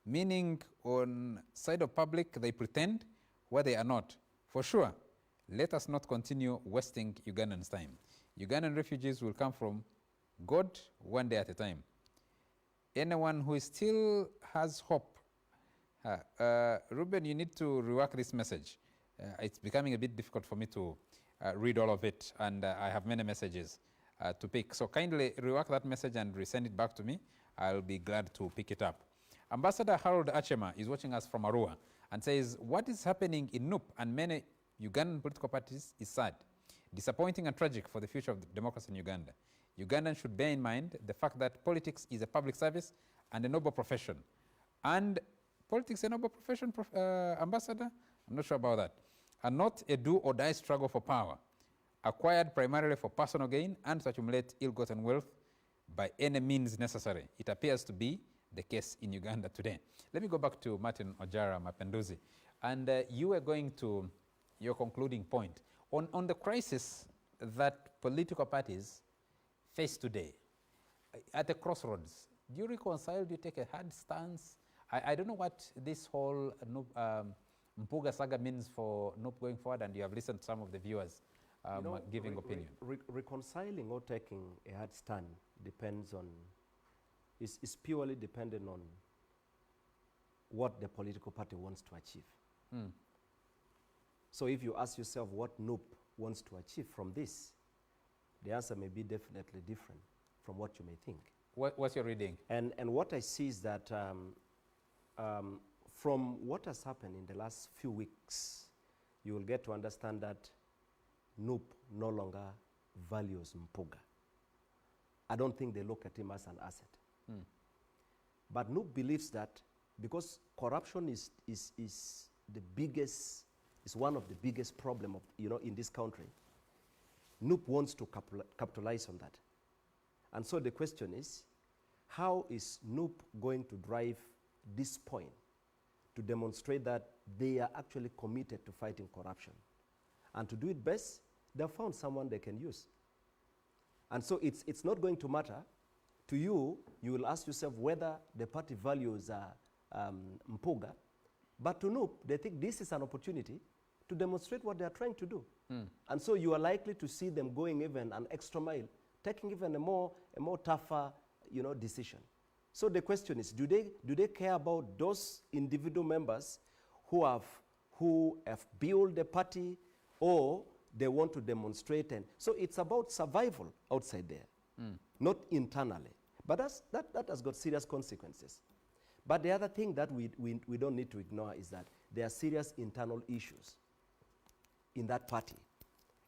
meaning on side of public they pretend where they are not. For sure, let us not continue wasting Ugandans' time. Ugandan refugees will come from God one day at a time. Anyone who still has hope, Ruben, you need to rework this message. It's becoming a bit difficult for me to read all of it, and I have many messages to pick. So kindly rework that message and resend it back to me. I'll be glad to pick it up. Ambassador Harold Achema is watching us from Arua and says, what is happening in NUP and many Ugandan political parties is sad, disappointing and tragic for the future of democracy in Uganda. Ugandans should bear in mind the fact that politics is a public service and a noble profession. And politics is a noble profession, Ambassador? I'm not sure about that. And not a do-or-die struggle for power, acquired primarily for personal gain and to accumulate ill-gotten wealth by any means necessary. It appears to be the case in Uganda today. Let me go back to Martin Ojara Mapenduzi. And you were going to your concluding point on the crisis that political parties face today. At the crossroads, do you reconcile, do you take a hard stance? I don't know what this whole Mpuga saga means for NUP going forward, and you have listened to some of the viewers giving opinion.
Reconciling or taking a hard stand depends on, is purely dependent on what the political party wants to achieve. Mm. So if you ask yourself what NUP wants to achieve from this, the answer may be definitely different from what you may think.
What's your reading?
And what I see is that from what has happened in the last few weeks, you will get to understand that NUP no longer values Mpuga. I don't think they look at him as an asset. Mm. But NUP believes that because corruption is the biggest, is one of the biggest problem of, in this country, NUP wants to capitalize on that. And so the question is, how is NUP going to drive this point to demonstrate that they are actually committed to fighting corruption? And to do it best, they've found someone they can use. And so it's not going to matter to you. You will ask yourself whether the party values Mpuga, but to NUP, they think this is an opportunity to demonstrate what they are trying to do. Mm. And so you are likely to see them going even an extra mile, taking even a more tougher, decision. So the question is, do they care about those individual members who have built the party, or they want to demonstrate? And so it's about survival outside there, not internally. But that has got serious consequences. But the other thing that we don't need to ignore is that there are serious internal issues in that party.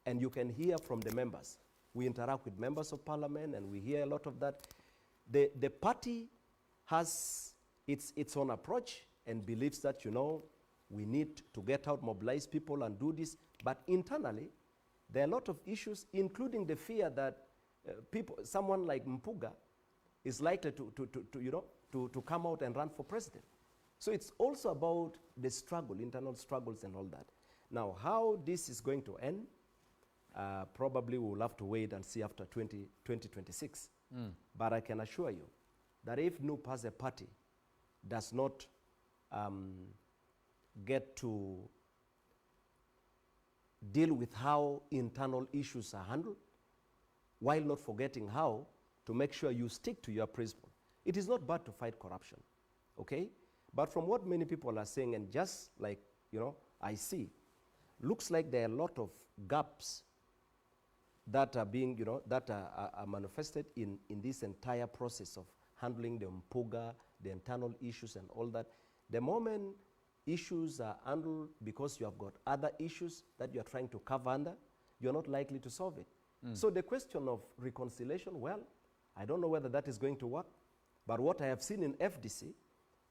And you can hear from the members. We interact with members of parliament and we hear a lot of that. The party has its own approach and believes that, we need to get out, mobilize people and do this. But internally, there are a lot of issues, including the fear that someone like Mpuga is likely to come out and run for president. So it's also about the struggle, internal struggles and all that. Now, how this is going to end, probably we'll have to wait and see after 2026. Mm. But I can assure you that if NUP as a party does not get to deal with how internal issues are handled, while not forgetting how to make sure you stick to your principle. It is not bad to fight corruption, okay? But from what many people are saying, and just like, I see, looks like there are a lot of gaps that are being, that are manifested in this entire process of handling the Mpuga, the internal issues and all that. The moment issues are handled because you have got other issues that you are trying to cover under, you're not likely to solve it. So the question of reconciliation, well, I don't know whether that is going to work, but what I have seen in FDC,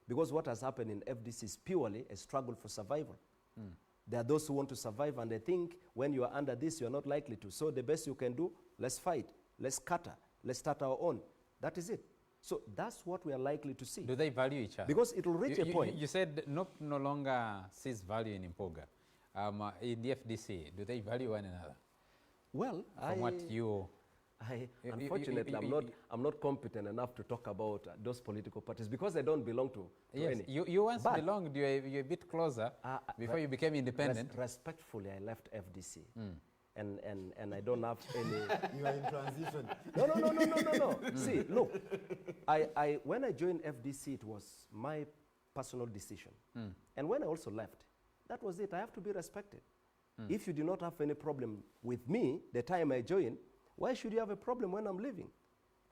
because what has happened in FDC is purely a struggle for survival. There are those who want to survive, and they think when you are under this, you are not likely to. So the best you can do, let's fight, let's scatter, let's start our own. That is it. So that's what we are likely to see.
Do they value each other?
Because it will reach a point.
You said no longer sees value in Mpuga. In the FDC, do they value one another?
Well,
from what you...
Unfortunately, I'm not competent enough to talk about those political parties because I don't belong to
yes,
any.
You once belonged, you're a bit closer before you became independent.
Respectfully, I left FDC. And I don't have any...
You are in transition.
No. See, look, when I joined FDC, it was my personal decision. And when I also left, that was it. I have to be respected. If you do not have any problem with me the time I joined, why should you have a problem when I'm leaving?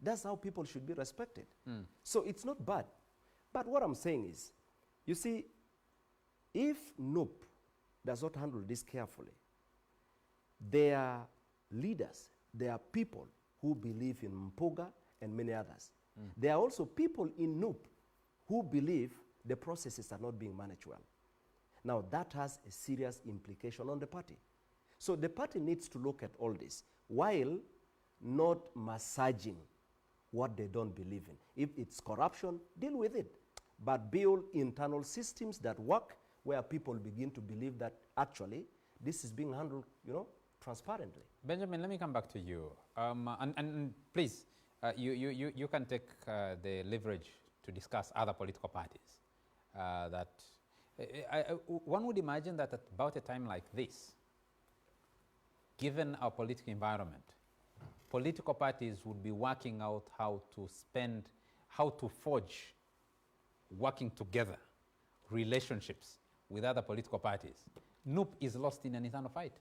That's how people should be respected. So it's not bad. But what I'm saying is, you see, if NUP does not handle this carefully, there are leaders, there are people who believe in Mpuga and many others. There are also people in NUP who believe the processes are not being managed well. Now that has a serious implication on the party. So the party needs to look at all this while not massaging what they don't believe in. If it's corruption, deal with it. But build internal systems that work where people begin to believe that actually this is being handled, transparently.
Benjamin, let me come back to you. And please, you can take the leverage to discuss other political parties. One would imagine that at about a time like this, given our political environment, political parties would be working out how to forge, working together, relationships with other political parties. NUP is lost in an internal fight.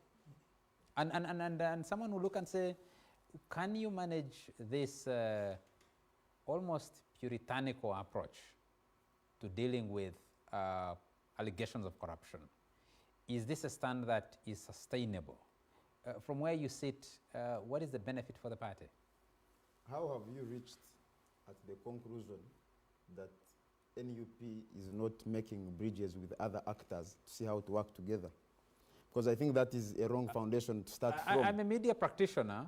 And someone will look and say, can you manage this almost puritanical approach to dealing with allegations of corruption? Is this a stand that is sustainable? From where you sit, what is the benefit for the party?
How have you reached at the conclusion that NUP is not making bridges with other actors to see how to work together? Because I think that is a wrong foundation to start from.
I'm a media practitioner.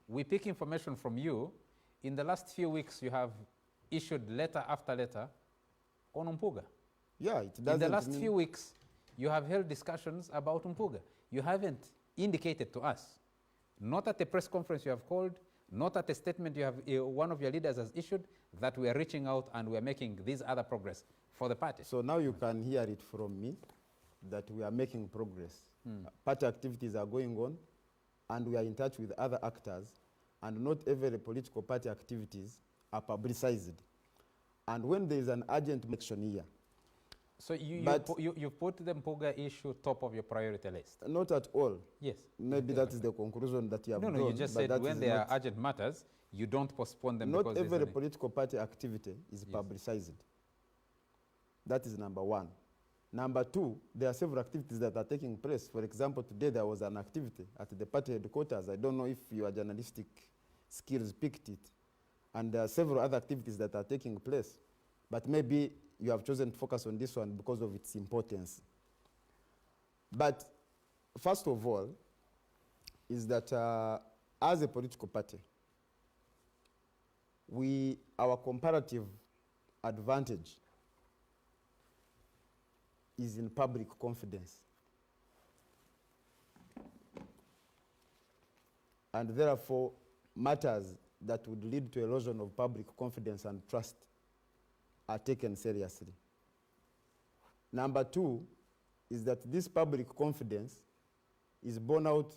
We pick information from you. In the last few weeks, you have issued letter after letter on Mpuga.
Yeah, it doesn't.
In the last few weeks, you have held discussions about Mpuga. You haven't indicated to us, not at the press conference you have called, not at a statement you have, one of your leaders has issued, that we are reaching out and we are making these other progress for the party.
So now you can hear it from me that we are making progress. Party activities are going on, and we are in touch with other actors, and not every political party activities are publicized. And when there is an urgent action here,
so you put the Mpuga issue top of your priority list?
Not at all.
Yes.
Maybe that is the conclusion that you have drawn.
No, you just said when there are urgent matters, you don't postpone them.
Not every political party activity is publicized. That is number one. Number two, there are several activities that are taking place. For example, today there was an activity at the party headquarters. I don't know if your journalistic skills picked it. And there are several other activities that are taking place. But maybe you have chosen to focus on this one because of its importance. But first of all, is that as a political party, our comparative advantage is in public confidence. And therefore, matters that would lead to erosion of public confidence and trust are taken seriously. Number two is that this public confidence is born out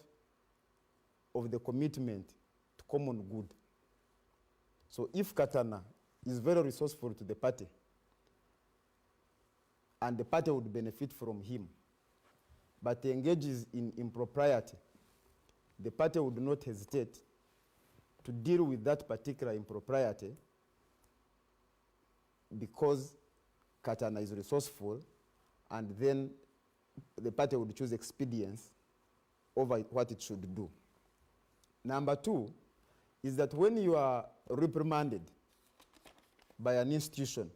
of the commitment to common good. So if Katana is very resourceful to the party, and the party would benefit from him, but he engages in impropriety, the party would not hesitate to deal with that particular impropriety because Katana is resourceful, and then the party would choose expedience over what it should do. Number two is that when you are reprimanded by an institution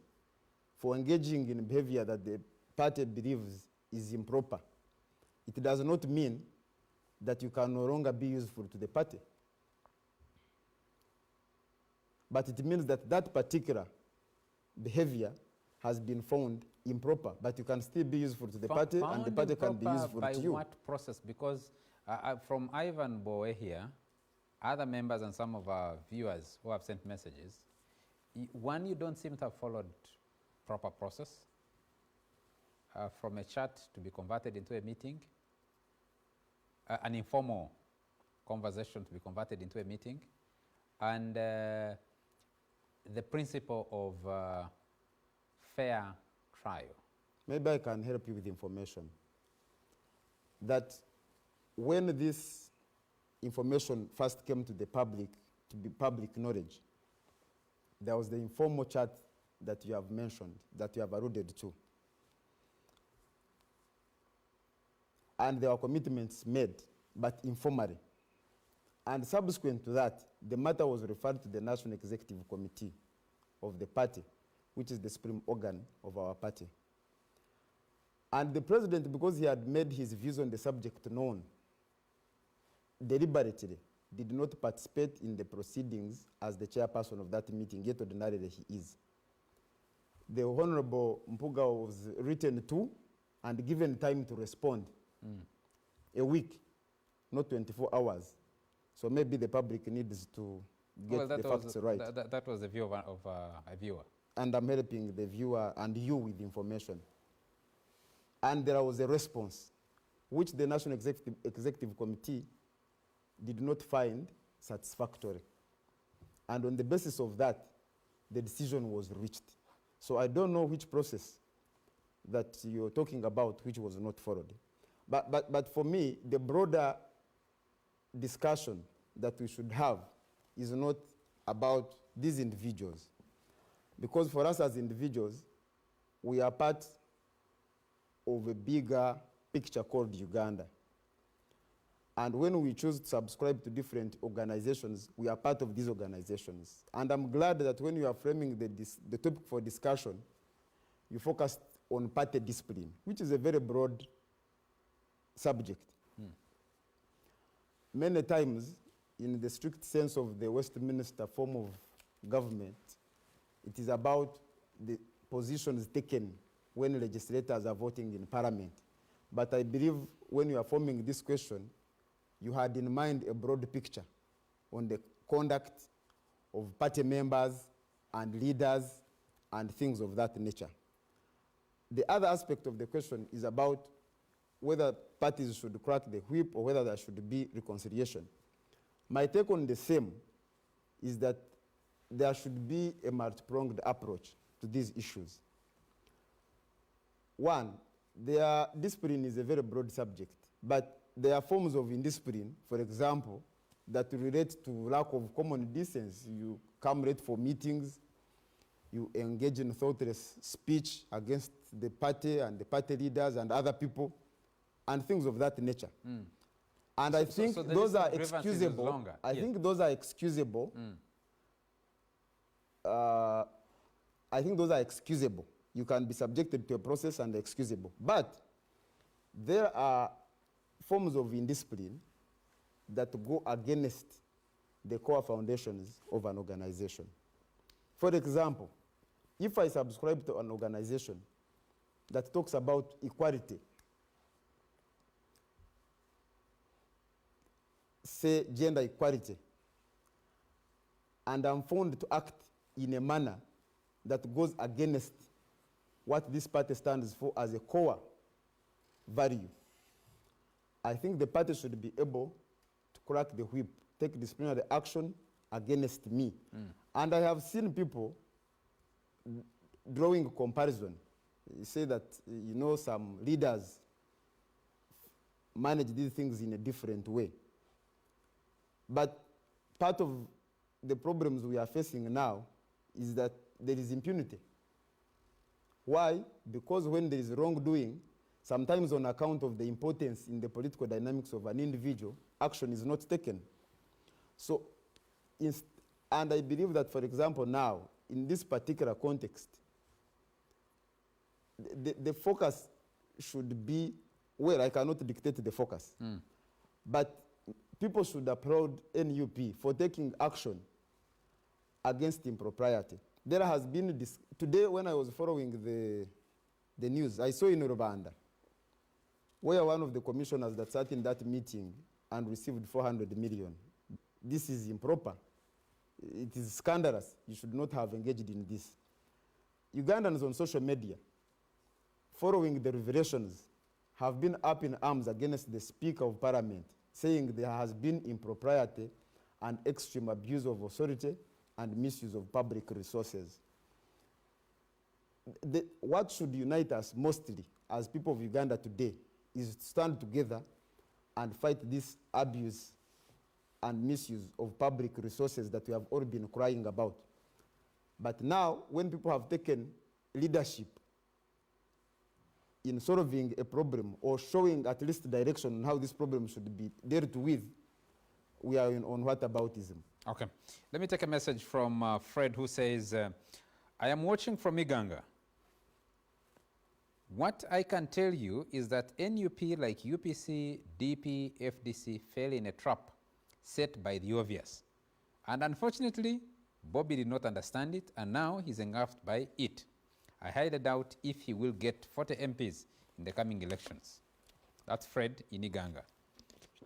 for engaging in behavior that the party believes is improper, it does not mean that you can no longer be useful to the party. But it means that that particular behavior has been found improper, but you can still be useful to the party, and the party can be useful to you.
By what process? Because from Ivan Bowe here, other members and some of our viewers who have sent messages, one, you don't seem to have followed proper process from a chat to be converted into a meeting, an informal conversation to be converted into a meeting, and the principle of fair trial.
Maybe I can help you with information. That when this information first came to the public, to be public knowledge, there was the informal chat that you have mentioned, that you have alluded to. And there were commitments made, but informally. And subsequent to that, the matter was referred to the National Executive Committee of the party, which is the supreme organ of our party. And the president, because he had made his views on the subject known, deliberately did not participate in the proceedings as the chairperson of that meeting, yet ordinarily he is. The Honorable Mpuga was written to and given time to respond. A week, not 24 hours. So maybe the public needs to get the facts right.
That was the view of a viewer.
And I'm helping the viewer and you with information. And there was a response, which the National Executive Committee did not find satisfactory. And on the basis of that, the decision was reached. So I don't know which process that you're talking about which was not followed. But for me, the broader discussion that we should have is not about these individuals. Because for us as individuals, we are part of a bigger picture called Uganda. And when we choose to subscribe to different organizations, we are part of these organizations. And I'm glad that when you are framing the topic for discussion, you focused on party discipline, which is a very broad subject. Many times, in the strict sense of the Westminster form of government, it is about the positions taken when legislators are voting in parliament. But I believe when you are forming this question, you had in mind a broad picture on the conduct of party members and leaders and things of that nature. The other aspect of the question is about whether parties should crack the whip or whether there should be reconciliation. My take on the same is that there should be a multi-pronged approach to these issues. One, discipline is a very broad subject, but there are forms of indiscipline, for example, that relate to lack of common decency. You come late for meetings, you engage in thoughtless speech against the party and the party leaders and other people, and things of that nature. And I think those are excusable. I think those are excusable. I think those are excusable. You can be subjected to a process and excusable. But there are forms of indiscipline that go against the core foundations of an organization. For example, if I subscribe to an organization that talks about equality, say gender equality, and I'm found to act in a manner that goes against what this party stands for as a core value, I think the party should be able to crack the whip, take disciplinary action against me. And I have seen people drawing a comparison. You say that, some leaders manage these things in a different way. But part of the problems we are facing now is that there is impunity. Why? Because when there is wrongdoing, sometimes on account of the importance in the political dynamics of an individual, action is not taken. So, and I believe that, for example, now, in this particular context, the focus should be, well, I cannot dictate the focus, but people should applaud NUP for taking action against impropriety. There has been this, today when I was following the news, I saw in Rwanda, where one of the commissioners that sat in that meeting and received 400 million. This is improper. It is scandalous. You should not have engaged in this. Ugandans on social media, following the revelations, have been up in arms against the Speaker of Parliament, saying there has been impropriety and extreme abuse of authority and misuse of public resources. What should unite us mostly as people of Uganda today is to stand together and fight this abuse and misuse of public resources that we have all been crying about. But now, when people have taken leadership in solving a problem or showing at least direction on how this problem should be dealt with, we are on whataboutism.
Okay. Let me take a message from Fred, who says, I am watching from Iganga. What I can tell you is that NUP, like UPC, DP, FDC, fell in a trap set by the obvious. And unfortunately, Bobby did not understand it, and now he's engulfed by it. I highly doubt if he will get 40 MPs in the coming elections. That's Fred in Iganga.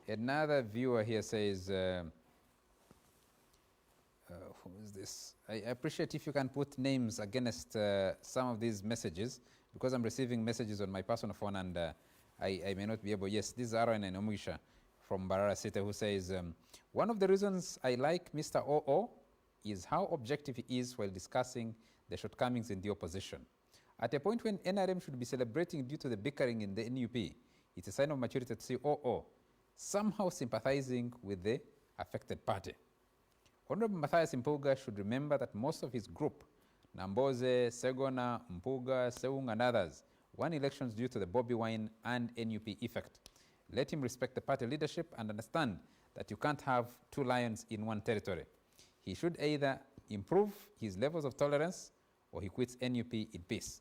Another viewer here says, who is this? I appreciate if you can put names against some of these messages, because I'm receiving messages on my personal phone and I may not be able. Yes, this is Aaron and Omuisha from Barara City, who says, one of the reasons I like Mr. OO is how objective he is while discussing the shortcomings in the opposition. At a point when NRM should be celebrating due to the bickering in the NUP, it's a sign of maturity to see OO somehow sympathizing with the affected party. Honorable Matthias Mpuga should remember that most of his group, Namboze, Segona, Mpuga, Seung, and others, won elections due to the Bobby Wine and NUP effect. Let him respect the party leadership and understand that you can't have two lions in one territory. He should either improve his levels of tolerance or he quits NUP in peace.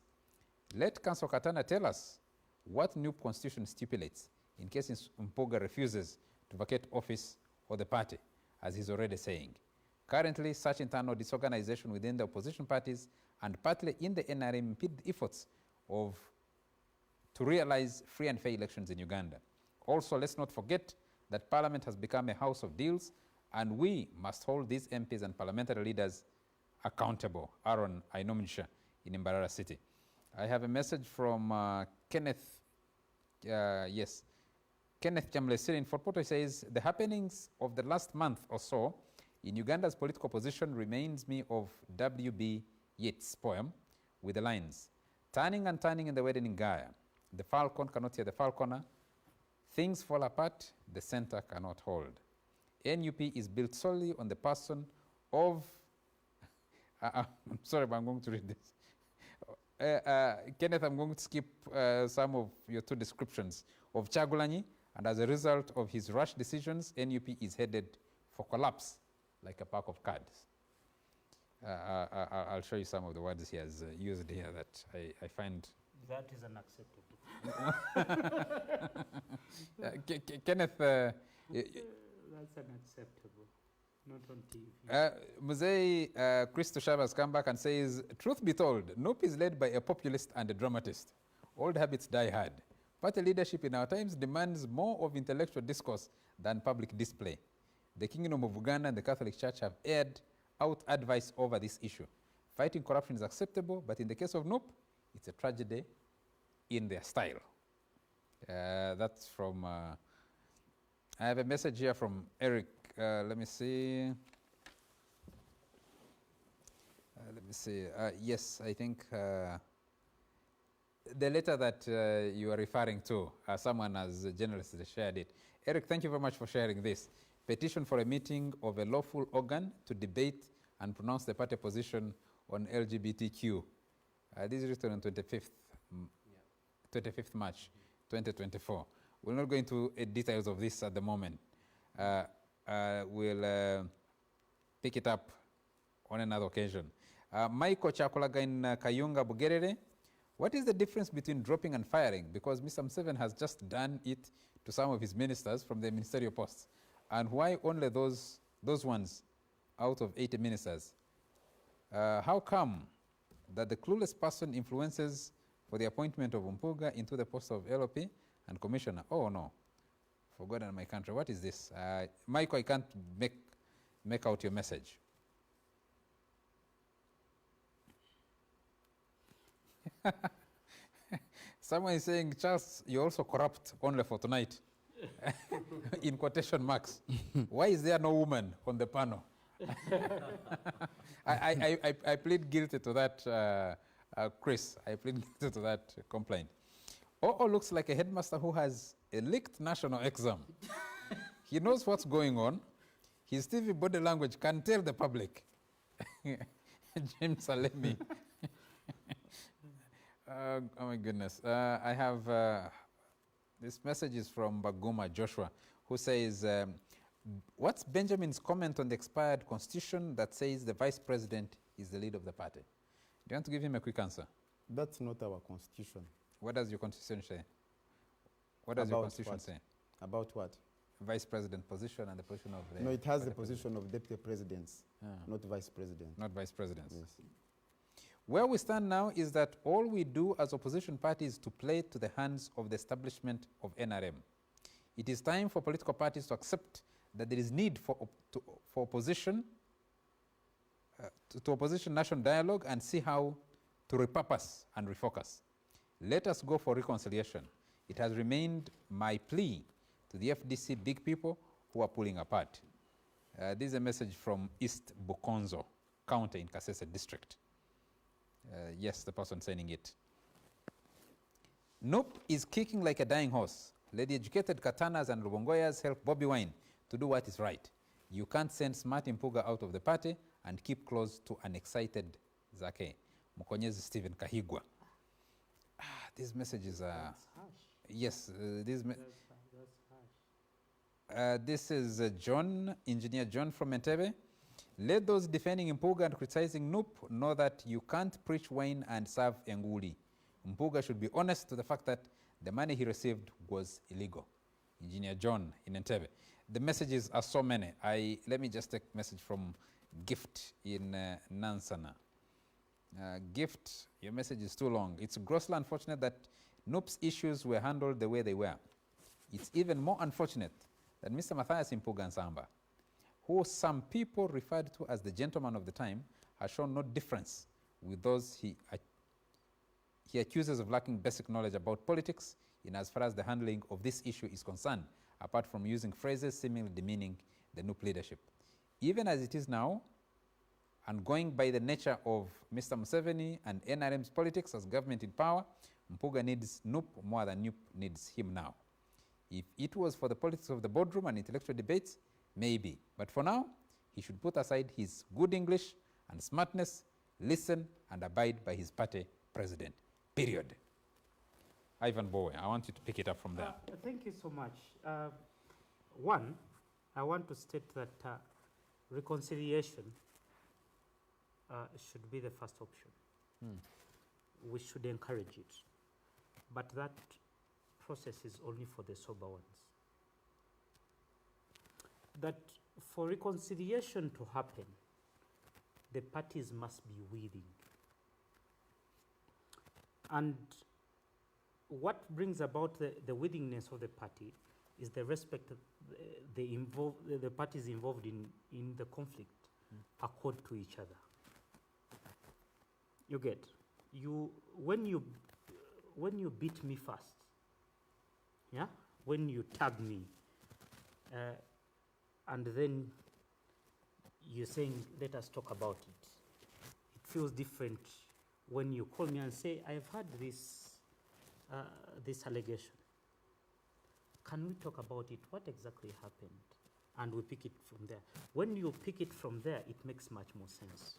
Let Councillor Katana tell us what new constitution stipulates in case Mpuga refuses to vacate office or the party, as he's already saying. Currently, such internal disorganization within the opposition parties and partly in the NRM impede the efforts to realize free and fair elections in Uganda. Also, let's not forget that Parliament has become a house of deals, and we must hold these MPs and parliamentary leaders accountable. Aaron Ainominsha in Mbarara City. I have a message from Kenneth, Kenneth Chamlesiri in Fort Portal. Says, the happenings of the last month or so in Uganda's political position reminds me of W.B. Yeats' poem with the lines, turning and turning in the wedding in Gaia. The falcon cannot hear the falconer. Things fall apart, the center cannot hold. NUP is built solely on the person of, I'm sorry, but I'm going to read this. Kenneth, I'm going to skip some of your two descriptions of Chagulanyi, and as a result of his rash decisions, NUP is headed for collapse like a pack of cards. I'll show you some of the words he has used here that I find.
That is unacceptable.
Kenneth,
that's unacceptable. Not on TV.
Muzei Christo Shaba has come back and says, truth be told, NUP is led by a populist and a dramatist. Old habits die hard. Party leadership in our times demands more of intellectual discourse than public display. The Kingdom of Uganda and the Catholic Church have aired out advice over this issue. Fighting corruption is acceptable, but in the case of NUP, it's a tragedy in their style. That's from, I have a message here from Eric. Let me see. Yes, I think the letter that you are referring to, someone has generously shared it. Eric, thank you very much for sharing this. Petition for a meeting of a lawful organ to debate and pronounce the party position on LGBTQ. This is written on 25th March. 2024. We'll not go into details of this at the moment. We'll pick it up on another occasion. Michael Chakolaga in Kayunga, Bugerere. What is the difference between dropping and firing? Because Mr. Museveni has just done it to some of his ministers from their ministerial posts. And why only those ones out of 80 ministers? How come that the clueless person influences for the appointment of Mpuga into the post of LOP and commissioner? Oh no, forgotten my country. What is this? Michael, I can't make out your message. Someone is saying, Charles, you're also corrupt only for tonight. In quotation marks. Why is there no woman on the panel? I plead guilty to that, Chris. I plead guilty to that complaint. Oh, looks like a headmaster who has a leaked national exam. He knows what's going on. His TV body language can tell the public. James Salemi. Oh my goodness. I have this message is from Baguma Joshua, who says, what's Benjamin's comment on the expired constitution that says the vice president is the leader of the party? Do you want to give him a quick answer?
That's not our constitution.
What does your constitution say? What does your constitution say?
About what?
Vice president position and the position of the...
No, it has the position of deputy presidents, not vice president.
Not vice presidents.
Yes.
Where we stand now is that all we do as opposition parties is to play to the hands of the establishment of NRM. It is time for political parties to accept that there is need for opposition, to opposition national dialogue and see how to repurpose and refocus. Let us go for reconciliation. It has remained my plea to the FDC big people who are pulling apart. This is a message from East Bukonzo County in Kasese District. Yes, the person sending it. Nope is kicking like a dying horse. Let the educated Katanas and Lubongoyas help Bobby Wine to do what is right. You can't send smart Mpuga out of the party and keep close to an excited Zake. Mukonyezi Stephen Kahigwa. These messages are... Yes, this is John, Engineer John from Entebbe. Let those defending Mpuga and criticizing Noop know that you can't preach wine and serve Enguli. Mpuga should be honest to the fact that the money he received was illegal. Engineer John in Entebbe. The messages are so many. Let me just take a message from Gift in Nansana. Gift, your message is too long. It's grossly unfortunate that Noop's issues were handled the way they were. It's even more unfortunate that Mr. Matthias Mpuga Nsamba, who some people referred to as the gentleman of the time, has shown no difference with those he accuses of lacking basic knowledge about politics in as far as the handling of this issue is concerned, apart from using phrases seemingly demeaning the Noop leadership. Even as it is now, and going by the nature of Mr. Museveni and NRM's politics as government in power, Mpuga needs Noop more than Noop needs him now. If it was for the politics of the boardroom and intellectual debates, maybe. But for now, he should put aside his good English and smartness, listen and abide by his party president. Period. Ivan Bowe, I want you to pick it up from there.
Thank you so much. One, I want to state that reconciliation should be the first option. We should encourage it. But that process is only for the sober ones. That for reconciliation to happen, the parties must be willing. And what brings about the willingness of the party is the respect of the parties involved in the conflict accord to each other. You get, when you beat me first, yeah, when you tag me, and then you're saying, let us talk about it. It feels different when you call me and say, I've had this allegation. Can we talk about it? What exactly happened? And we pick it from there. When you pick it from there, it makes much more sense.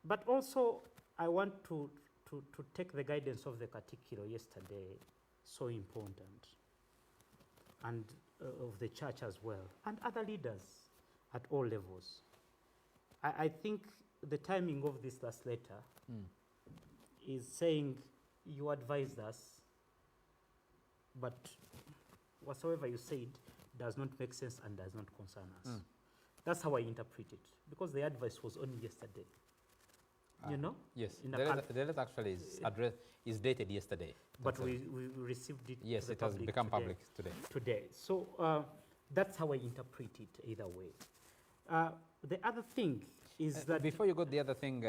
But also, I want to to take the guidance of the Katikiro yesterday so important, and of the church as well, and other leaders at all levels. I think the timing of this last letter is saying you advised us, but whatsoever you said does not make sense and does not concern us. That's how I interpret it, because the advice was only yesterday. You know?
Yes, the letter actually is dated yesterday.
But we received it.
Yes, it has become public today.
So that's how I interpret it either way. The other thing is that...
Before you go the other thing,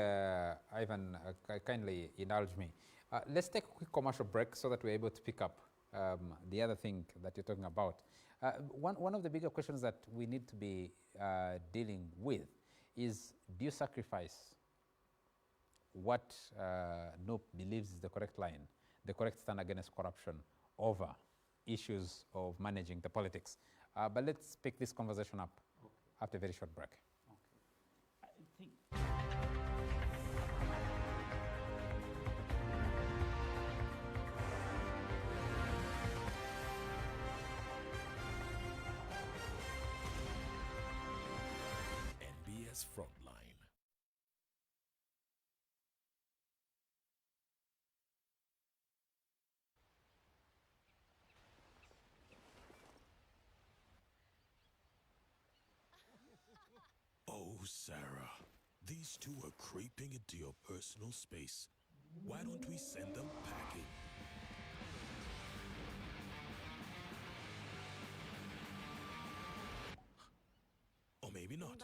Ivan, kindly indulge me. Let's take a quick commercial break so that we're able to pick up the other thing that you're talking about. One of the bigger questions that we need to be dealing with is, do you sacrifice what NOP believes is the correct line, the correct stand against corruption, over issues of managing the politics? But let's pick this conversation up after a very short break.
Nbs Frontline. Oh, Sarah, these two are creeping into your personal space. Why don't we send them packing? Or maybe not.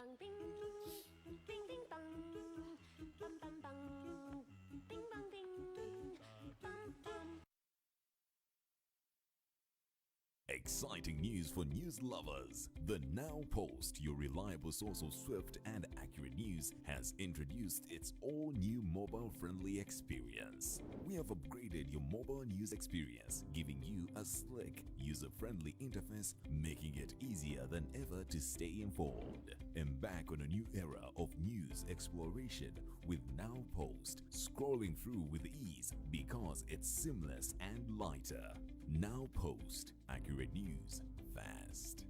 Exciting news for news lovers. The Now Post, your reliable source of swift and accurate news, has introduced its all-new mobile-friendly experience. We have upgraded your mobile news experience, giving you a slick, user-friendly interface, making it easier than ever to stay informed. Embark on a new era of news exploration with Now Post, scrolling through with ease because it's seamless and lighter. Now Post, accurate news, fast.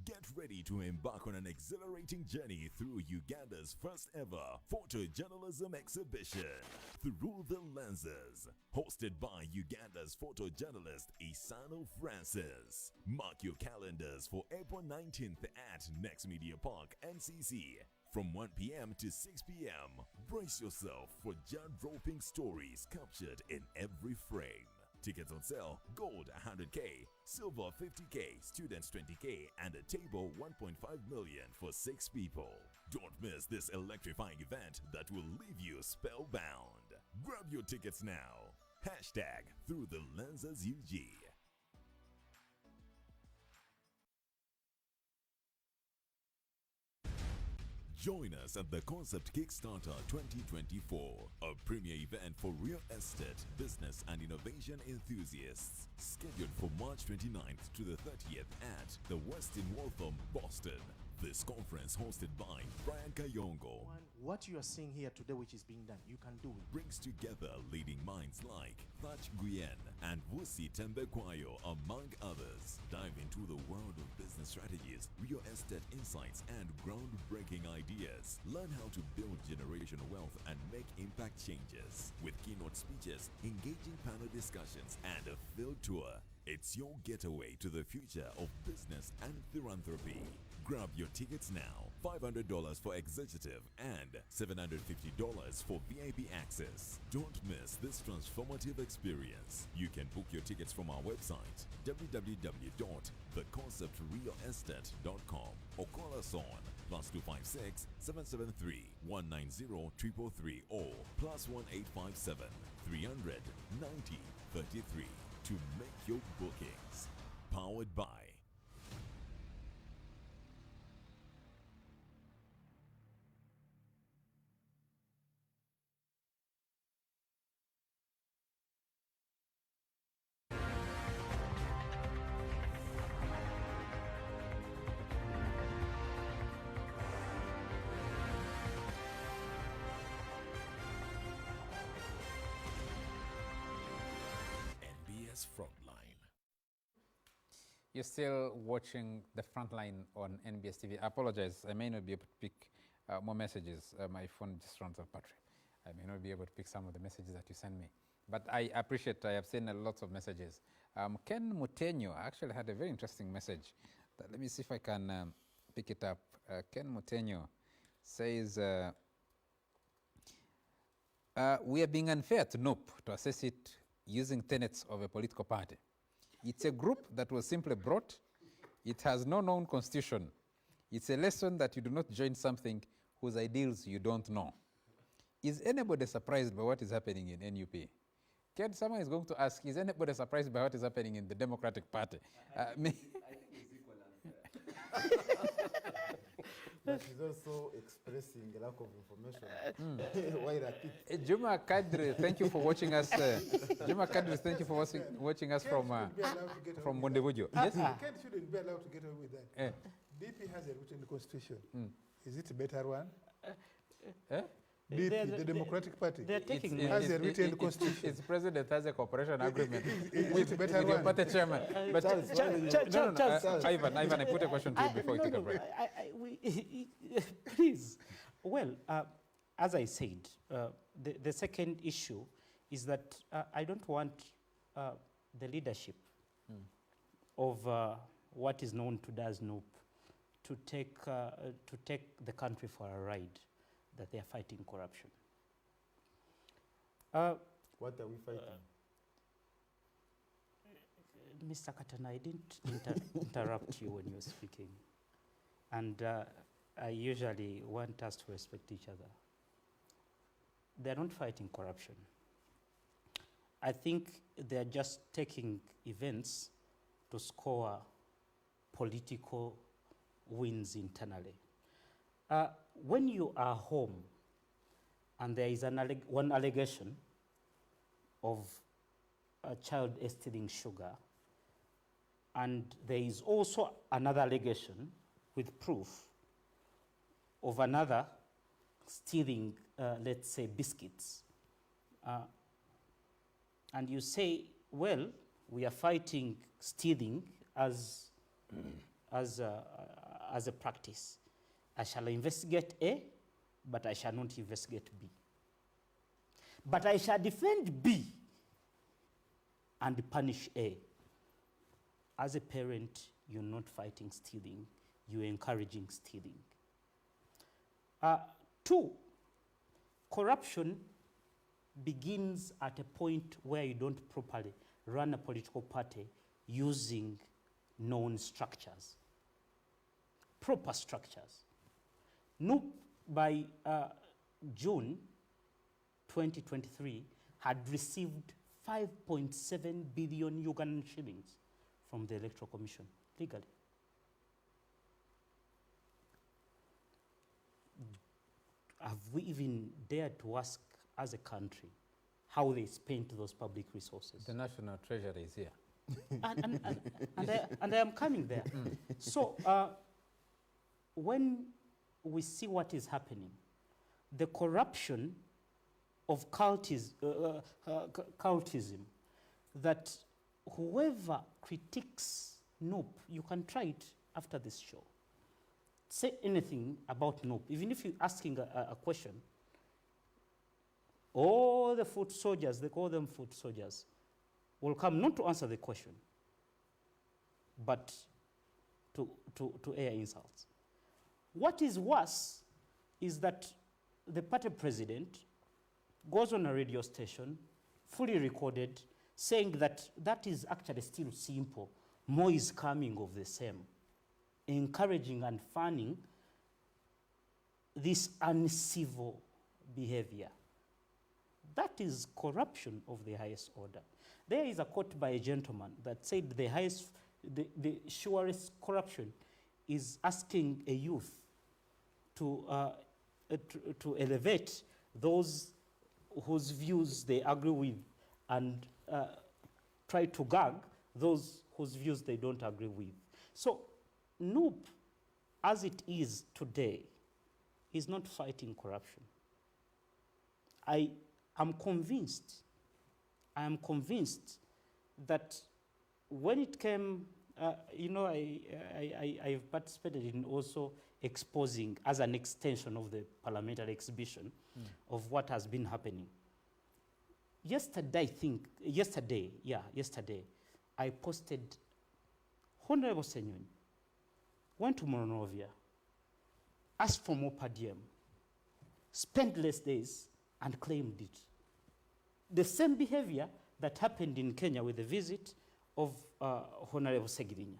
Get ready to embark on an exhilarating journey through Uganda's first ever photojournalism exhibition, Through the Lenses, hosted by Uganda's photojournalist Isano Francis. Mark your calendars for April 19th at Next Media Park, NCC. From 1 p.m. to 6 p.m., brace yourself for jaw-dropping stories captured in every frame. Tickets on sale: gold 100K, silver 50K, students 20K, and a table 1.5 million for 6 people. Don't miss this electrifying event that will leave you spellbound. Grab your tickets now. Hashtag Through the Lenses UG. Join us at the Concept Kickstarter 2024, a premier event for real estate, business and innovation enthusiasts. Scheduled for March 29th to the 30th at the Westin Waltham, Boston. This conference, hosted by Brian Kayongo,
what you are seeing here today, which is being done, you can do it.
Brings together leading minds like Thach Guyen and Vusi Tembekwayo, among others. Dive into the world of business strategies, real estate insights, and groundbreaking ideas. Learn how to build generational wealth and make impact changes. With keynote speeches, engaging panel discussions, and a field tour. It's your getaway to the future of business and philanthropy. Grab your tickets now. $500 for executive and $750 for VIP access. Don't miss this transformative experience. You can book your tickets from our website, www.theconceptrealestate.com, or call us on +256 773 190 333 or +1857 300 90 33 to make your bookings. Powered by Nbs Frontline.
You're still watching the Frontline on NBS TV. I apologize, I may not be able to pick more messages. My phone just runs out of battery. I may not be able to pick some of the messages that you send me. But I appreciate, I have seen lots of messages. Ken Mutenyo actually had a very interesting message. Let me see if I can pick it up. Ken Mutenyo says, we are being unfair to NOP to assess it using tenets of a political party. It's a group that was simply brought. It has no known constitution. It's a lesson that you do not join something whose ideals you don't know. Is anybody surprised by what is happening in NUP? Ken, someone is going to ask, is anybody surprised by what is happening in the Democratic Party?
I think it's equal unfair. But he's also expressing a lack of information. While I think
Juma Kadri, thank you for watching us. Juma Kadri, thank you for watching us from Mondevujo.
Yes? Ken shouldn't be allowed to get away with that. DP has a written constitution. Is it a better one? DP, the Democratic Party, has a written constitution.
Its president has a cooperation agreement
with
your party chairman. But Ivan, I put a question to you before you take a break.
Please. Well, as I said, the second issue is that I don't want the leadership of what is known today as NOP to take the country for a ride, that they are fighting corruption.
What are we fighting?
Mr. Katana, I didn't interrupt you when you were speaking. And I usually want us to respect each other. They're not fighting corruption. I think they're just taking events to score political wins internally. When you are home and there is one allegation of a child stealing sugar, and there is also another allegation with proof of another stealing, let's say, biscuits, and you say, well, we are fighting stealing as a practice. I shall investigate A, but I shall not investigate B. But I shall defend B and punish A. As a parent, you're not fighting stealing, you're encouraging stealing. 2, corruption begins at a point where you don't properly run a political party using known structures, proper structures. NUP, by June 2023, had received 5.7 billion Ugandan shillings from the Electoral Commission, legally. Have we even dared to ask, as a country, how they spent those public resources?
The National Treasury is here.
and I am coming there. So when we see what is happening, the corruption of cultism, that whoever critiques NOP, you can try it after this show. Say anything about NOP, even if you're asking a question. All the foot soldiers, they call them foot soldiers, will come not to answer the question, but to air insults. What is worse is that the party president goes on a radio station, fully recorded, saying that that is actually still simple. More is coming of the same, encouraging and fanning this uncivil behavior. That is corruption of the highest order. There is a quote by a gentleman that said the surest corruption is asking a youth to elevate those whose views they agree with and try to gag those whose views they don't agree with. So NUP, as it is today, is not fighting corruption. I am convinced that when it came, you know, I've participated in also exposing as an extension of the parliamentary exhibition of what has been happening. Yesterday, I posted Honorable Senyun went to Monrovia, asked for more per diem, spent less days, and claimed it. The same behavior that happened in Kenya with the visit of Honorable Segirinya.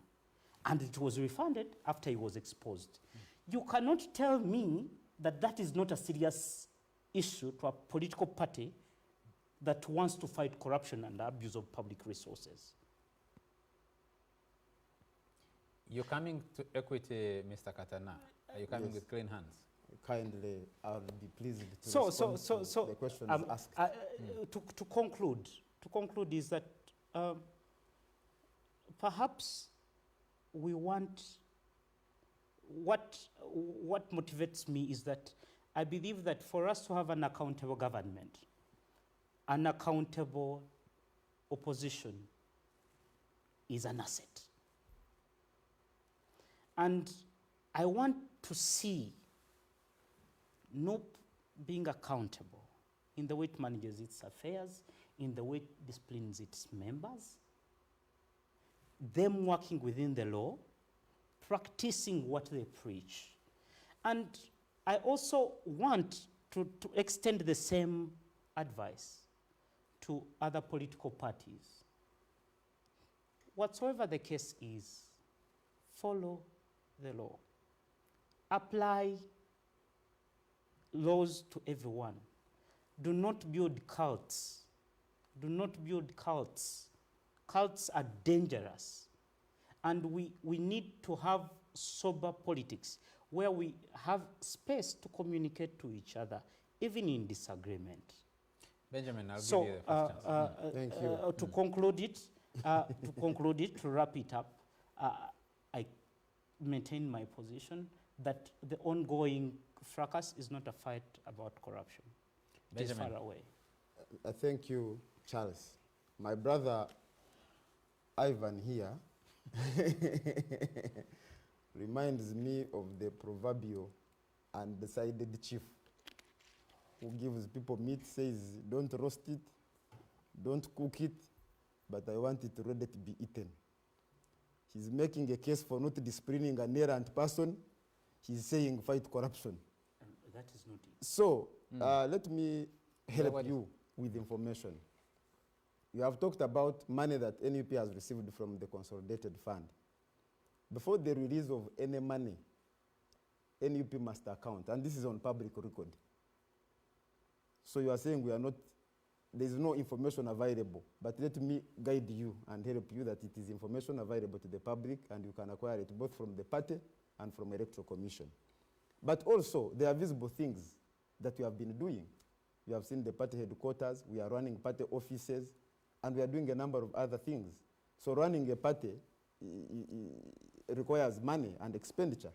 And it was refunded after he was exposed. You cannot tell me that that is not a serious issue to a political party that wants to fight corruption and abuse of public resources.
You're coming to equity, Mr. Katana. Are you coming with clean hands?
Kindly, I'll be pleased to respond to the question asked.
To conclude is that perhaps we want, what motivates me is that I believe that for us to have an accountable government, an accountable opposition is an asset. And I want to see NUP being accountable in the way it manages its affairs, in the way it disciplines its members, them working within the law, practicing what they preach. And I also want to extend the same advice to other political parties. Whatsoever the case is, follow the law. Apply laws to everyone. Do not build cults. Do not build cults. Cults are dangerous. And we need to have sober politics where we have space to communicate to each other, even in disagreement.
Benjamin, I'll give you the first chance.
Thank you.
To conclude it, to wrap it up, I maintain my position that the ongoing fracas is not a fight about corruption. It is far away.
Thank you, Charles. My brother Ivan here reminds me of the proverbial undecided chief who gives people meat, says, don't roast it, don't cook it, but I want it ready to be eaten. He's making a case for not disciplining an errant person. He's saying fight corruption.
That is not it.
So let me help you with information. You have talked about money that NUP has received from the consolidated fund. Before the release of any money, NUP must account, and this is on public record. So you are saying we are not, there is no information available, but let me guide you and help you that it is information available to the public and you can acquire it both from the party and from Electoral Commission. But also, there are visible things that we have been doing. You have seen the party headquarters, we are running party offices, and we are doing a number of other things. So running a party requires money and expenditure.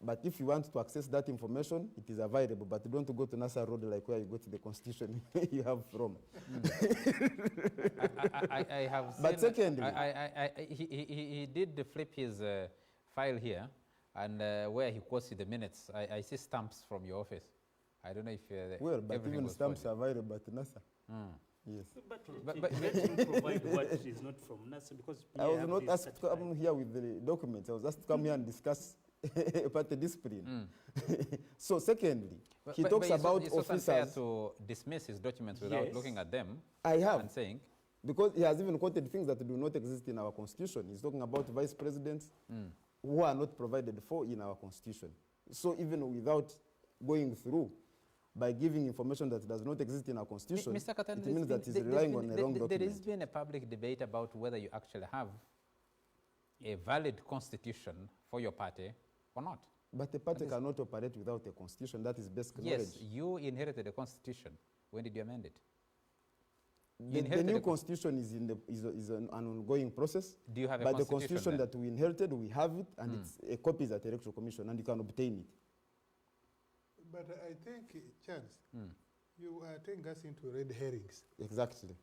But if you want to access that information, it is available, but don't go to Nassau Road like where you go to the constitution you have from.
I have seen,
but secondly,
he did flip his file here, and where he quotes the minutes, I see stamps from your office. I don't know if
well, but even stamps are available at NASA. Yes.
But let him provide what is not from NASA, because
I was not asked to come here with the documents. I was asked to come here and discuss party discipline. So secondly, he talks about
it's
officers.
Fair to dismiss his documents without looking at them.
I have.
And saying,
because he has even quoted things that do not exist in our constitution. He's talking about vice presidents who are not provided for in our constitution. So even without going through, by giving information that does not exist in our constitution,
Mr. Katan,
it means that he's relying on a wrong document.
There has been a public debate about whether you actually have a valid constitution for your party or not.
But the party cannot operate without a constitution. That is basic knowledge.
Yes, you inherited a constitution. when did you amend it?
The new constitution is an ongoing process.
Do you have a
but
constitution?
The constitution that we inherited, we have it, and it's a copy is at the Electoral Commission, and you can obtain it.
But I think, Charles, you are taking us into red herrings.
Exactly.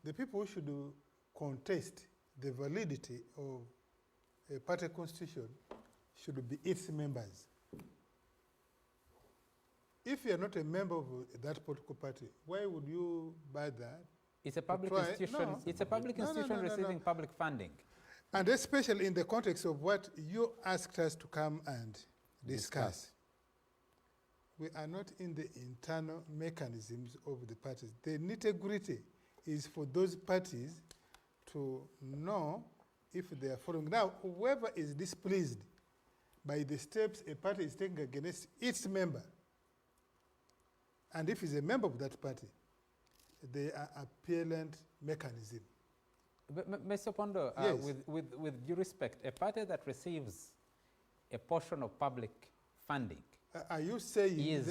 The people who should contest the validity of a party constitution should be its members. If you are not a member of that political party, why would you buy that?
It's a public institution. No. It's a public institution receiving public funding.
And especially in the context of what you asked us to come and discuss. We are not in the internal mechanisms of the parties. The nitty-gritty is for those parties to know if they are following. Now, whoever is displeased by the steps a party is taking against its member, and if he's a member of that party, they are appellant mechanism.
But, Mr. Pondo,
yes.
with due respect, a party that receives a portion of public funding,
are you saying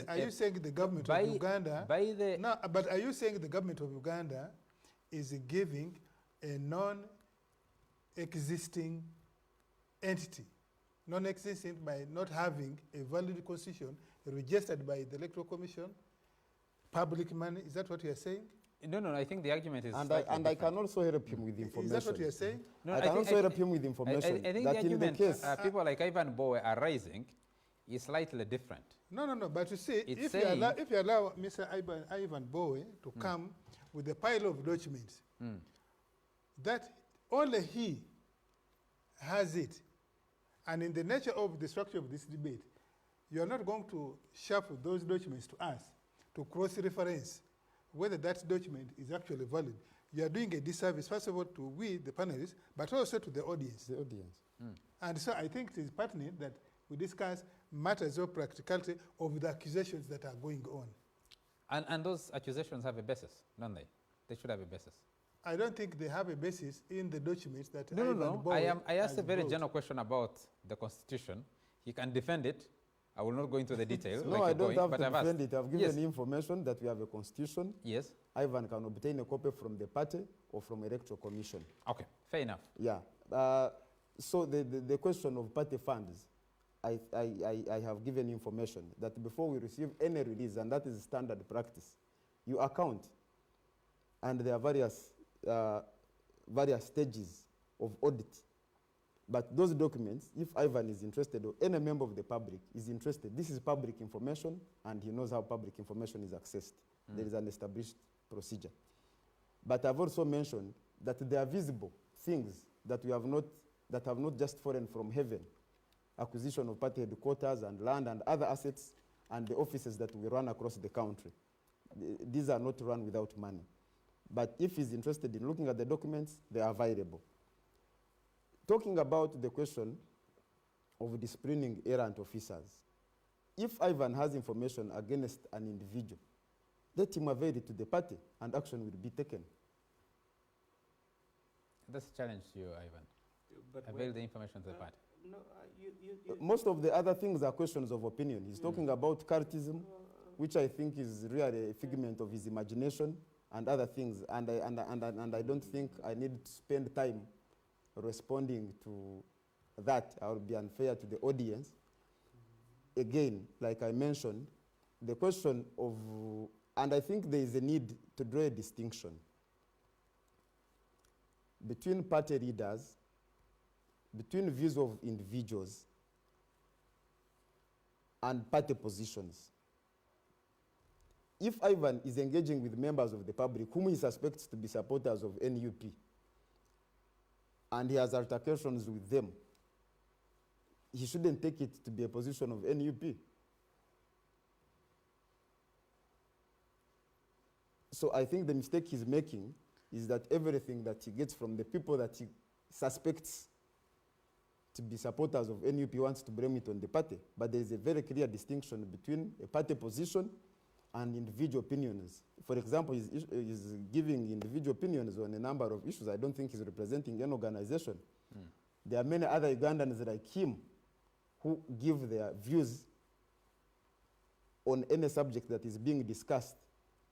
the government of Uganda? But are you saying the government of Uganda is giving a non-existing entity, non-existent by not having a valid constitution registered by the Electoral Commission, public money? Is that what you are saying?
No, I think the argument is.
And I can also help him with information.
Is that what you are saying?
No, I can also help him with information.
I think
that
the argument
in the case,
people like Ivan Bowe are raising is slightly different.
No, but you see, if you allow Mr. Ivan Bowe to come with a pile of documents, that only he has it, and in the nature of the structure of this debate, you are not going to shuffle those documents to us to cross-reference whether that document is actually valid. You are doing a disservice, first of all, to we, the panelists, but also to the audience.
The audience.
And so I think it is pertinent that we discuss matters of practicality of the accusations that are going on.
And those accusations have a basis, don't they? They should have a basis.
I don't think they have a basis in the documents that
No. I asked a very general question about the Constitution. He can defend it. I will not go into the details.
No, I don't have to defend it. I've given information that we have a constitution.
Yes.
Ivan can obtain a copy from the party or from Electoral Commission.
Okay, fair enough.
Yeah. So the question of party funds, I have given information that before we receive any release, and that is standard practice, you account, and there are various stages of audit. But those documents, if Ivan is interested or any member of the public is interested, this is public information and he knows how public information is accessed. There is an established procedure. But I've also mentioned that there are visible things that have not just fallen from heaven. Acquisition of party headquarters and land and other assets and the offices that we run across the country. These are not run without money. But if he's interested in looking at the documents, they are available. Talking about the question of disciplining errant officers, if Ivan has information against an individual, let him avail it to the party and action will be taken.
That's a challenge to you, Ivan. But avail the information to the party.
Most of the other things are questions of opinion. He's talking about cultism, which I think is really a figment of his imagination and other things. And I don't think I need to spend time responding to that. I will be unfair to the audience. Again, like I mentioned, the question of, and I think there is a need to draw a distinction between party leaders, between views of individuals, and party positions. If Ivan is engaging with members of the public whom he suspects to be supporters of NUP, and he has altercations with them, he shouldn't take it to be a position of NUP. So I think the mistake he's making is that everything that he gets from the people that he suspects to be supporters of NUP wants to blame it on the party. But there is a very clear distinction between a party position and individual opinions. For example, he's giving individual opinions on a number of issues. I don't think he's representing any organization. There are many other Ugandans like him who give their views on any subject that is being discussed,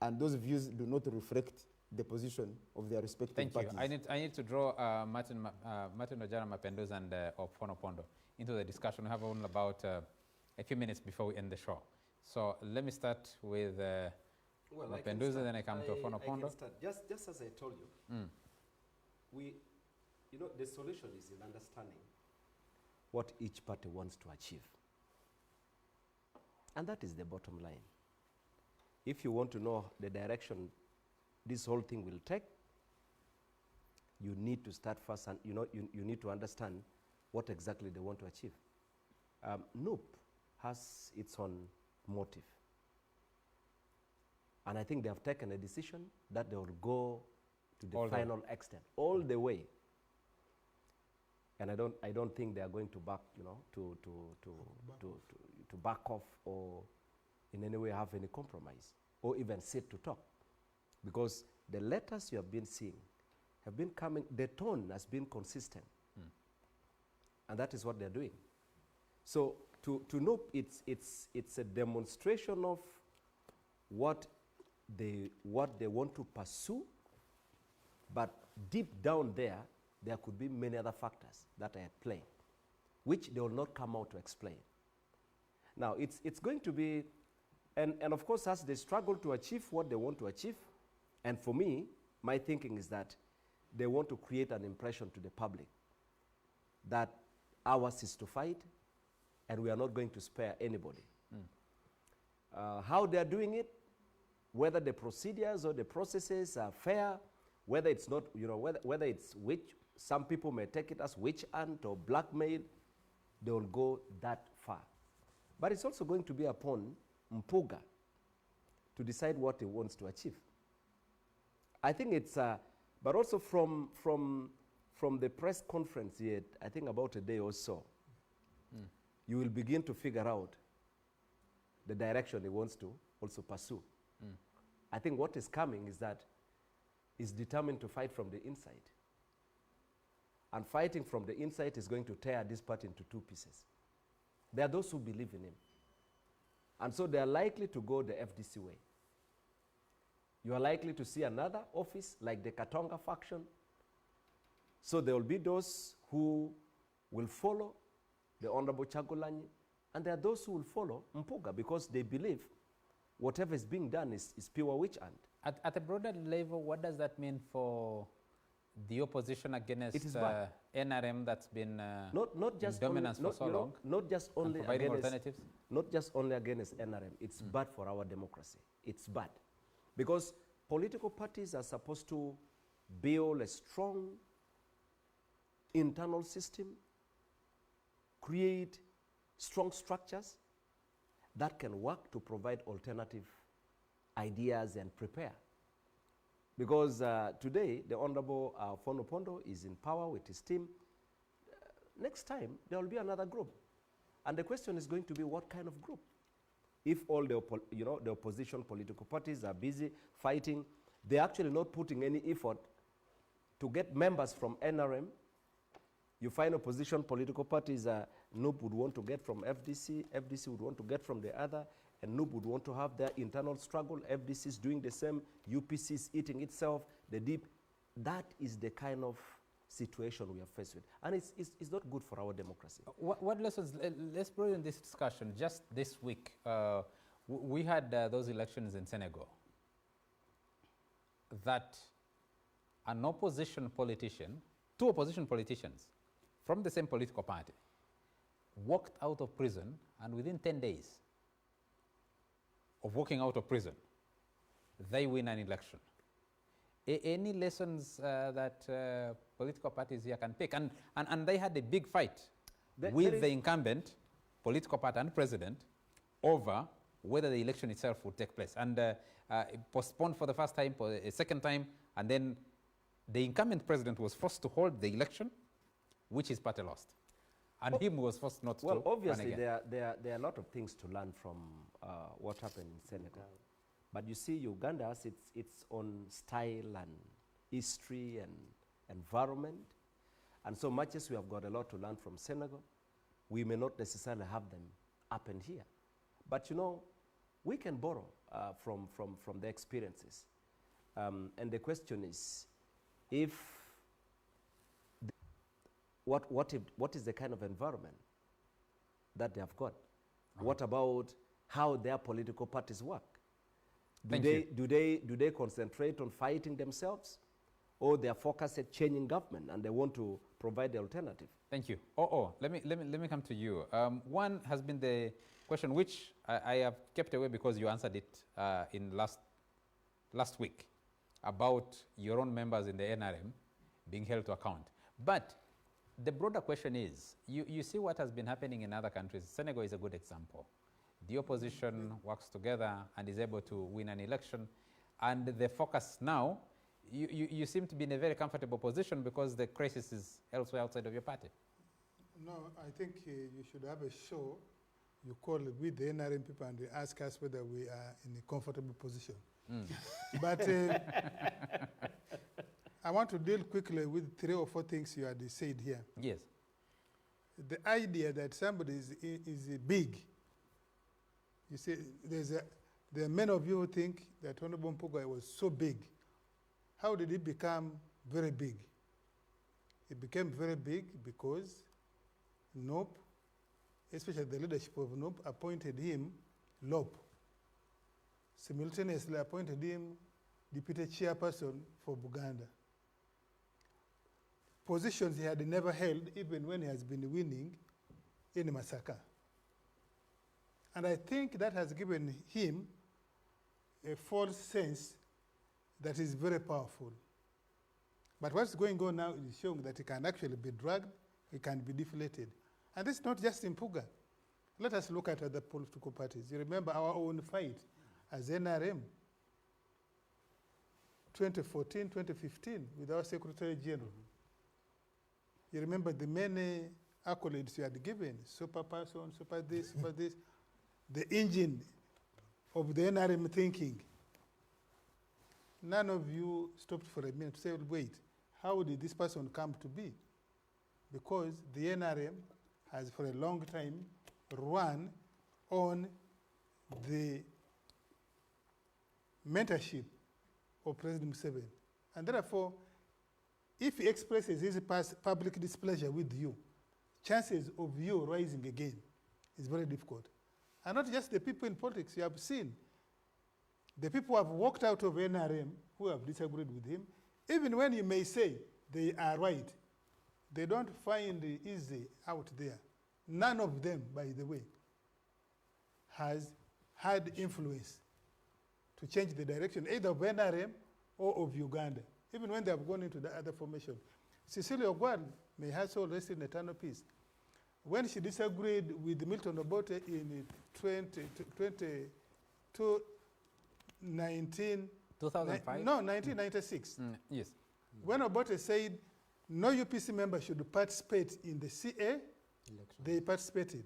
and those views do not reflect the position of their respective parties.
Thank you. I need to draw Martin Ojara Mapendus and Opono Pondo into the discussion. We have only about a few minutes before we end the show. So let me start with Mapendus, and then I come to Opono Pondo.
Just as I told you, You know, the solution is in understanding what each party wants to achieve. And that is the bottom line. If you want to know the direction this whole thing will take, you need to start first, and you need to understand what exactly they want to achieve. NUP has its own motive. And I think they have taken a decision that they will go to the final extent, all the way. And I don't think they are going to back, to back off or in any way have any compromise or even sit to talk. Because the letters you have been seeing have been coming, the tone has been consistent. And that is what they're doing. So to know it's a demonstration of what they want to pursue, but deep down there could be many other factors that are at play, which they will not come out to explain. Now, it's going to be, and of course, as they struggle to achieve what they want to achieve, and for me, my thinking is that they want to create an impression to the public that ours is to fight, and we are not going to spare anybody. How they are doing it, whether the procedures or the processes are fair, whether it's not, whether it's some people may take it as witch hunt or blackmail, they will go that far. But it's also going to be upon Mpuga to decide what he wants to achieve. I think it's, but also from the press conference yet, I think about a day or so, you will begin to figure out the direction he wants to also pursue. I think what is coming is that he's determined to fight from the inside. And fighting from the inside is going to tear this party into two pieces. There are those who believe in him. And so they are likely to go the FDC way. You are likely to see another office like the Katonga faction. So there will be those who will follow the Honorable Chagulanyi, and there are those who will follow Mpuga because they believe whatever is being done is pure witch hunt.
At a broader level, what does that mean for the opposition against NRM that's been
not just
dominance for so long?
Not just only
providing
against
alternatives?
Not just only against NRM. It's bad for our democracy. It's bad. Because political parties are supposed to build a strong internal system, create strong structures that can work to provide alternative ideas and prepare. Because today, the Honorable Fono Pondo is in power with his team. Next time, there will be another group. And the question is going to be what kind of group? If all the opposition political parties are busy fighting, they're actually not putting any effort to get members from NRM. You find opposition political parties, NUP would want to get from FDC, FDC would want to get from the other, and NUP would want to have their internal struggle. FDC is doing the same, UPC is eating itself, that is the kind of situation we are faced with. And it's not good for our democracy.
What lessons, let's broaden this discussion. Just this week, we had those elections in Senegal that an opposition politician, two opposition politicians from the same political party, walked out of prison, and within 10 days of walking out of prison, they win an election. Any lessons that political parties here can pick? And they had a big fight with the incumbent political party and president over whether the election itself would take place. And it postponed for the first time, for a second time, and then the incumbent president was forced to hold the election, which his party lost. And him was forced not to.
Well, obviously, there are a lot of things to learn from what happened in Senegal. But you see, Uganda has its own style and history and environment. And so much as we have got a lot to learn from Senegal, we may not necessarily have them happen here. But we can borrow from the experiences. And the question is, what is the kind of environment that they have got? What about how their political parties work? Do they concentrate on fighting themselves, or they are focused at changing government and they want to provide the alternative.
Thank you. Let me come to you. One has been the question which I have kept away because you answered it in last week about your own members in the NRM being held to account. But the broader question is, you see what has been happening in other countries. Senegal is a good example. The opposition works together and is able to win an election. And the focus now, you seem to be in a very comfortable position because the crisis is elsewhere outside of your party.
No, I think you should have a show. You call with the NRM people and they ask us whether we are in a comfortable position. But I want to deal quickly with 3 or 4 things you had said here.
Yes.
The idea that somebody is big. You see, there are many of you who think that Honorable Mpogwa was so big. How did it become very big? It became very big because NOP, especially the leadership of NOP, appointed him LOP. Simultaneously appointed him deputy chairperson for Buganda. Positions he had never held, even when he has been winning in Masaka. And I think that has given him a false sense that is very powerful. But what's going on now is showing that he can actually be dragged, he can be deflated. And this is not just in Puga. Let us look at other political parties. You remember our own fight as NRM, 2014, 2015, with our Secretary General. You remember the many accolades you had given, super person, super this, super this. The engine of the NRM thinking. None of you stopped for a minute to say, wait, how did this person come to be? Because the NRM has for a long time run on the mentorship of President Museveni. And therefore, if he expresses his public displeasure with you, chances of you rising again is very difficult. And not just the people in politics, you have seen the people who have walked out of NRM who have disagreed with him, even when you may say they are right, they don't find it easy out there. None of them, by the way, has had influence to change the direction either of NRM or of Uganda, even when they have gone into the other formation. Cecilia Ogwal, may her soul rest in eternal peace. When she disagreed with Milton Obote in 1996.
Yes.
When Obote said no UPC member should participate in the CA, they participated.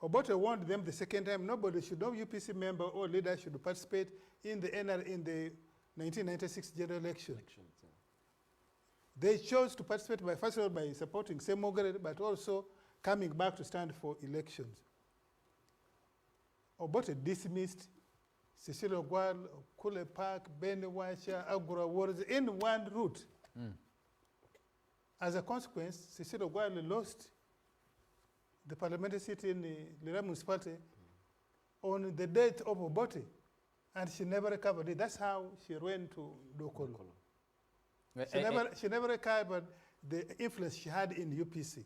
Obote warned them the second time, no UPC member or leader should participate in the 1996 general election. They chose to participate first of all by supporting Semogere, but also coming back to stand for elections. Obote dismissed Cecilia Ogwal, Kule Park, Beni Washa, Agura Wars in one route. As a consequence, Cecilia Ogwal lost the parliamentary seat in the Lira municipality on the death of Obote, and she never recovered it. That's how she went to Dokolo. She never recovered the influence she had in UPC.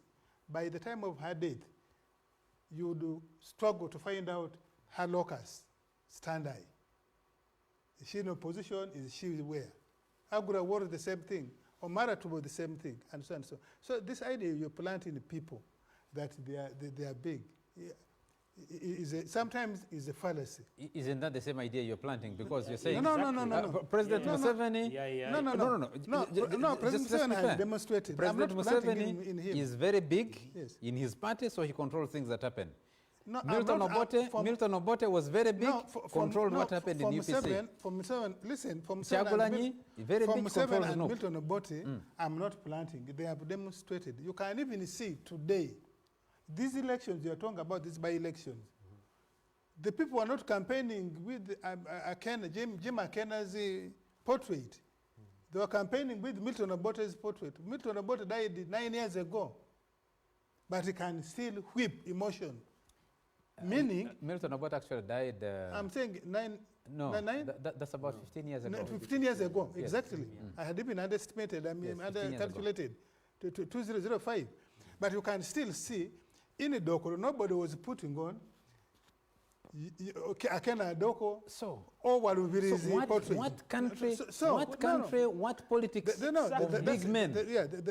By the time of her death, you would struggle to find out her locus standi. Is she in opposition? Is she where? Agura War the same thing. Omara Tubo the same thing, and so on and so on. So this idea you're planting people that they are big, sometimes is a fallacy.
Isn't that the same idea you're planting? Because you're saying
no.
President Museveni.
No. President Museveni has demonstrated.
President Museveni is very big in his party, so he controls things that happen.
No,
Milton Obote was very big, controlled what happened in UPC.
From Museveni and Milton Obote, I'm not planting. They have demonstrated. You can even see today, these elections you are talking about, these by-elections, the people are not campaigning with Jim McKenna's portrait. They were campaigning with Milton Obote's portrait. Milton Obote died 9 years ago, but he can still whip emotion. Meaning...
Milton Obote actually died...
I'm saying
that's about 15 years ago.
15 years ago,
yes.
exactly. I had even underestimated, undercalculated to 2005. But you can still see, in a doco, nobody was putting on Akena Doko or Walubirizi portrait.
What country, what politics of big men?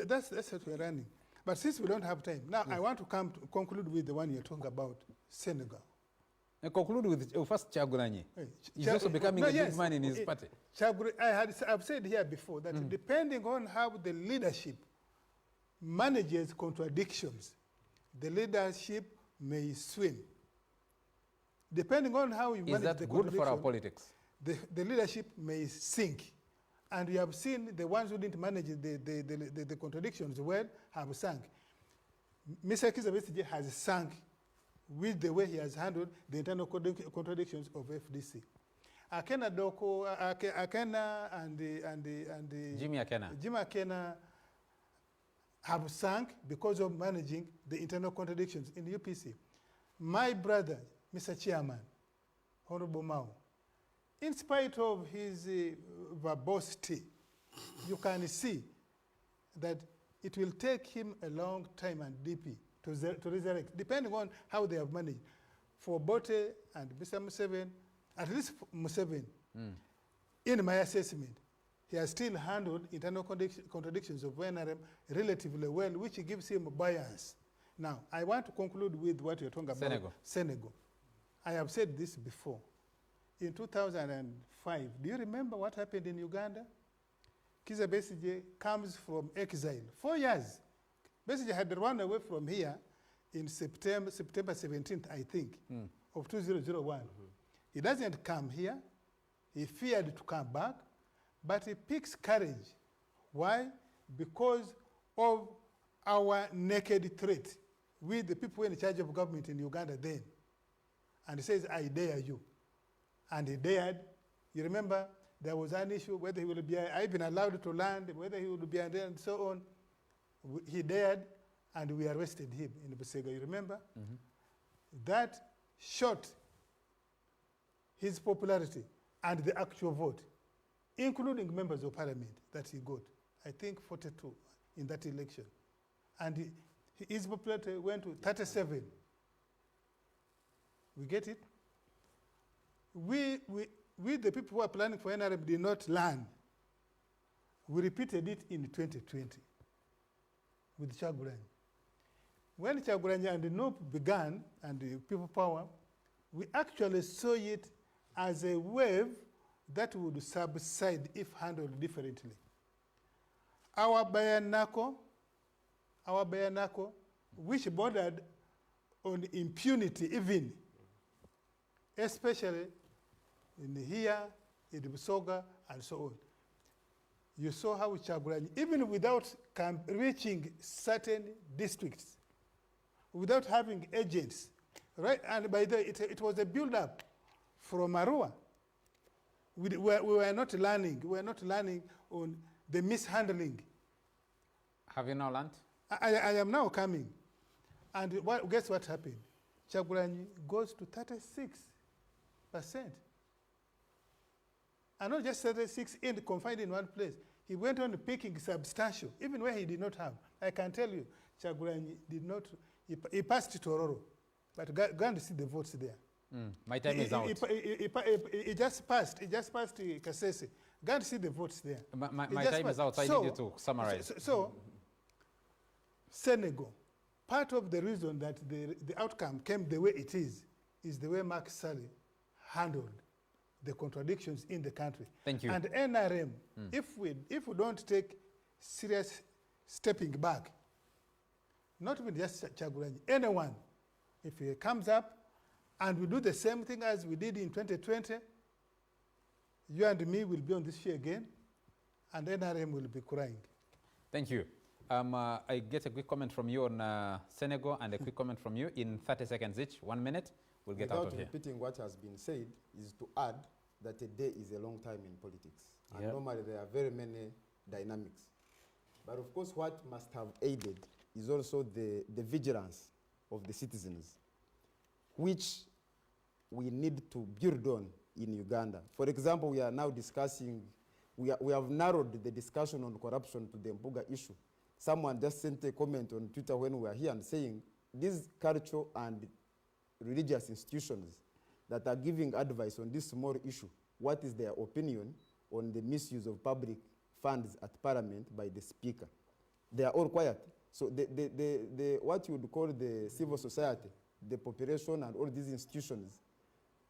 That's what we're running. But since we don't have time, now I want to conclude with the one you're talking about, Senegal.
Conclude with first Chagulanyi. He's also becoming a big man in his party.
I've said here before that depending on how the leadership manages contradictions, the leadership may swim. Depending on how you manage the contradiction,
good for our politics?
The leadership may sink. And we have seen the ones who didn't manage the contradictions well have sunk. Mr. Kizza Besigye has sunk with the way he has handled the internal contradictions of FDC. Akena Doko, Akena and
Jimmy
Akena have sunk because of managing the internal contradictions in UPC. My brother, Mr. Chairman, Honorable Mao, in spite of his verbosity, you can see that it will take him a long time and DP to resurrect, depending on how they have managed. For Bote and Mr. Museveni, at least Museveni, in my assessment, he has still handled internal contradictions of NRM relatively well, which gives him a bias. Now, I want to conclude with what you're talking about. Senegal. I have said this before. In 2005, do you remember what happened in Uganda? Kizza Besigye comes from exile. 4 years. Besigye had run away from here in September 17th, I think, of 2001. He doesn't come here. He feared to come back, but he picks courage. Why? Because of our naked threat with the people in charge of government in Uganda then. And he says, I dare you. And he dared. You remember, there was an issue whether he would be even allowed to land, whether he would be and so on. He dared, and we arrested him in Busega. You remember? That shot his popularity and the actual vote, including members of parliament that he got. I think 42 in that election. And his popularity went to 37. We get it? We, the people who are planning for NRM, did not learn. We repeated it in 2020 with Chagulanyi. When Chagulanyi and the NOP began, and the people power, we actually saw it as a wave that would subside if handled differently. Our Bayanako, which bordered on impunity even, especially in here, in Busoga, and so on. You saw how Chagulanyi, even without reaching certain districts, without having agents, right? And by the way, it was a build-up from Arua. We were not learning. We were not learning on the mishandling.
Have you now learned?
I am now coming. And guess what happened? Chagulanyi goes to 36%. And not just 36 confined in one place. He went on picking substantial, even where he did not have. I can tell you, Chagulanyi did not, he passed to Tororo. But go and see the votes there.
My time is out.
He just passed Kasese. Go and see the votes there.
My time is out, so I need you to summarize.
So Senegal, part of the reason that the outcome came the way it is the way Macky Sall handled the contradictions in the country.
Thank you.
And NRM, if we don't take serious stepping back, not even just Chagulanyi, anyone, if he comes up and we do the same thing as we did in 2020, you and me will be on this show again, and NRM will be crying.
Thank you. I get a quick comment from you on Senegal and a quick comment from you in 30 seconds each, 1 minute. We'll get out of here.
Without repeating what has been said, is to add that a day is a long time in politics. And normally there are very many dynamics. But of course, what must have aided is also the vigilance of the citizens which we need to build on in Uganda. For example, we are now discussing, we have narrowed the discussion on corruption to the Mpuga issue. Someone just sent a comment on Twitter when we were here and saying, these cultural and religious institutions that are giving advice on this small issue, what is their opinion on the misuse of public funds at Parliament by the Speaker? They are all quiet. So what you would call the civil society, the population and all these institutions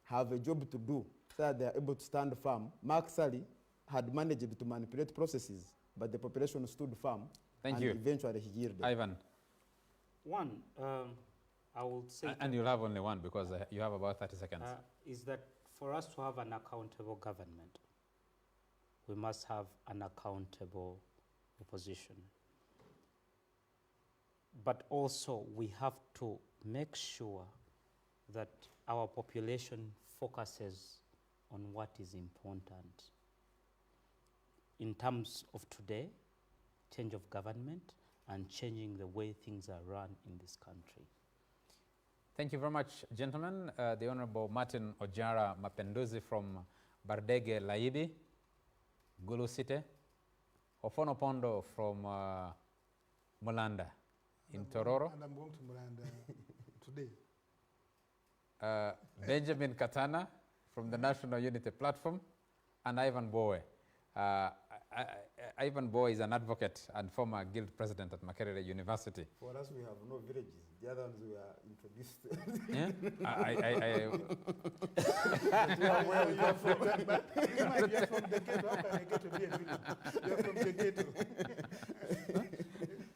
have a job to do so that they are able to stand firm. Mark Sally had managed to manipulate processes, but the population stood firm.
Thank you.
Eventually he yielded.
Ivan.
One, I will say...
And you'll have only one because you have about 30 seconds.
Is that for us to have an accountable government, we must have an accountable opposition. But also we have to make sure that our population focuses on what is important. In terms of today, change of government and changing the way things are run in this country.
Thank you very much, gentlemen. The Honorable Martin Ojara Mapenduzi from Bardege Laibi, Gulu City, Ofono Pondo from Mulanda in Tororo.
And I'm going to Mulanda today.
Benjamin Katana from the National Unity Platform, and Ivan Bowe. Ivan Bowe is an advocate and former guild president at Makerere University.
For us, we have no villages. The other ones we are introduced.
Yeah?
Where we come from. But you might be from the ghetto. How can a ghetto be a village? You are from the ghetto.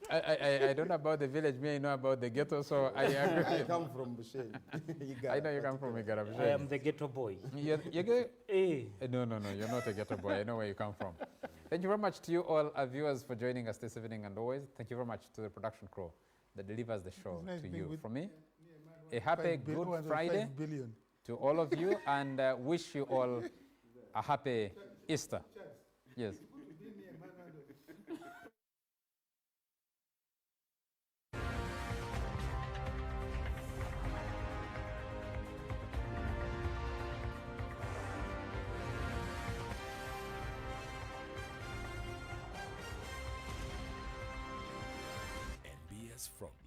I don't know about the village, me I know about the ghetto, so I agree.
I come from Bushen.
I know you come from Igara.
I am the ghetto boy.
No, you're not a ghetto boy. I know where you come from. Thank you very much to you all, our viewers, for joining us this evening, and always, thank you very much to the production crew that delivers the show to you. From me, a happy Good Friday to all of you, and wish you all a happy Easter. Yes.
Nbs Frontline.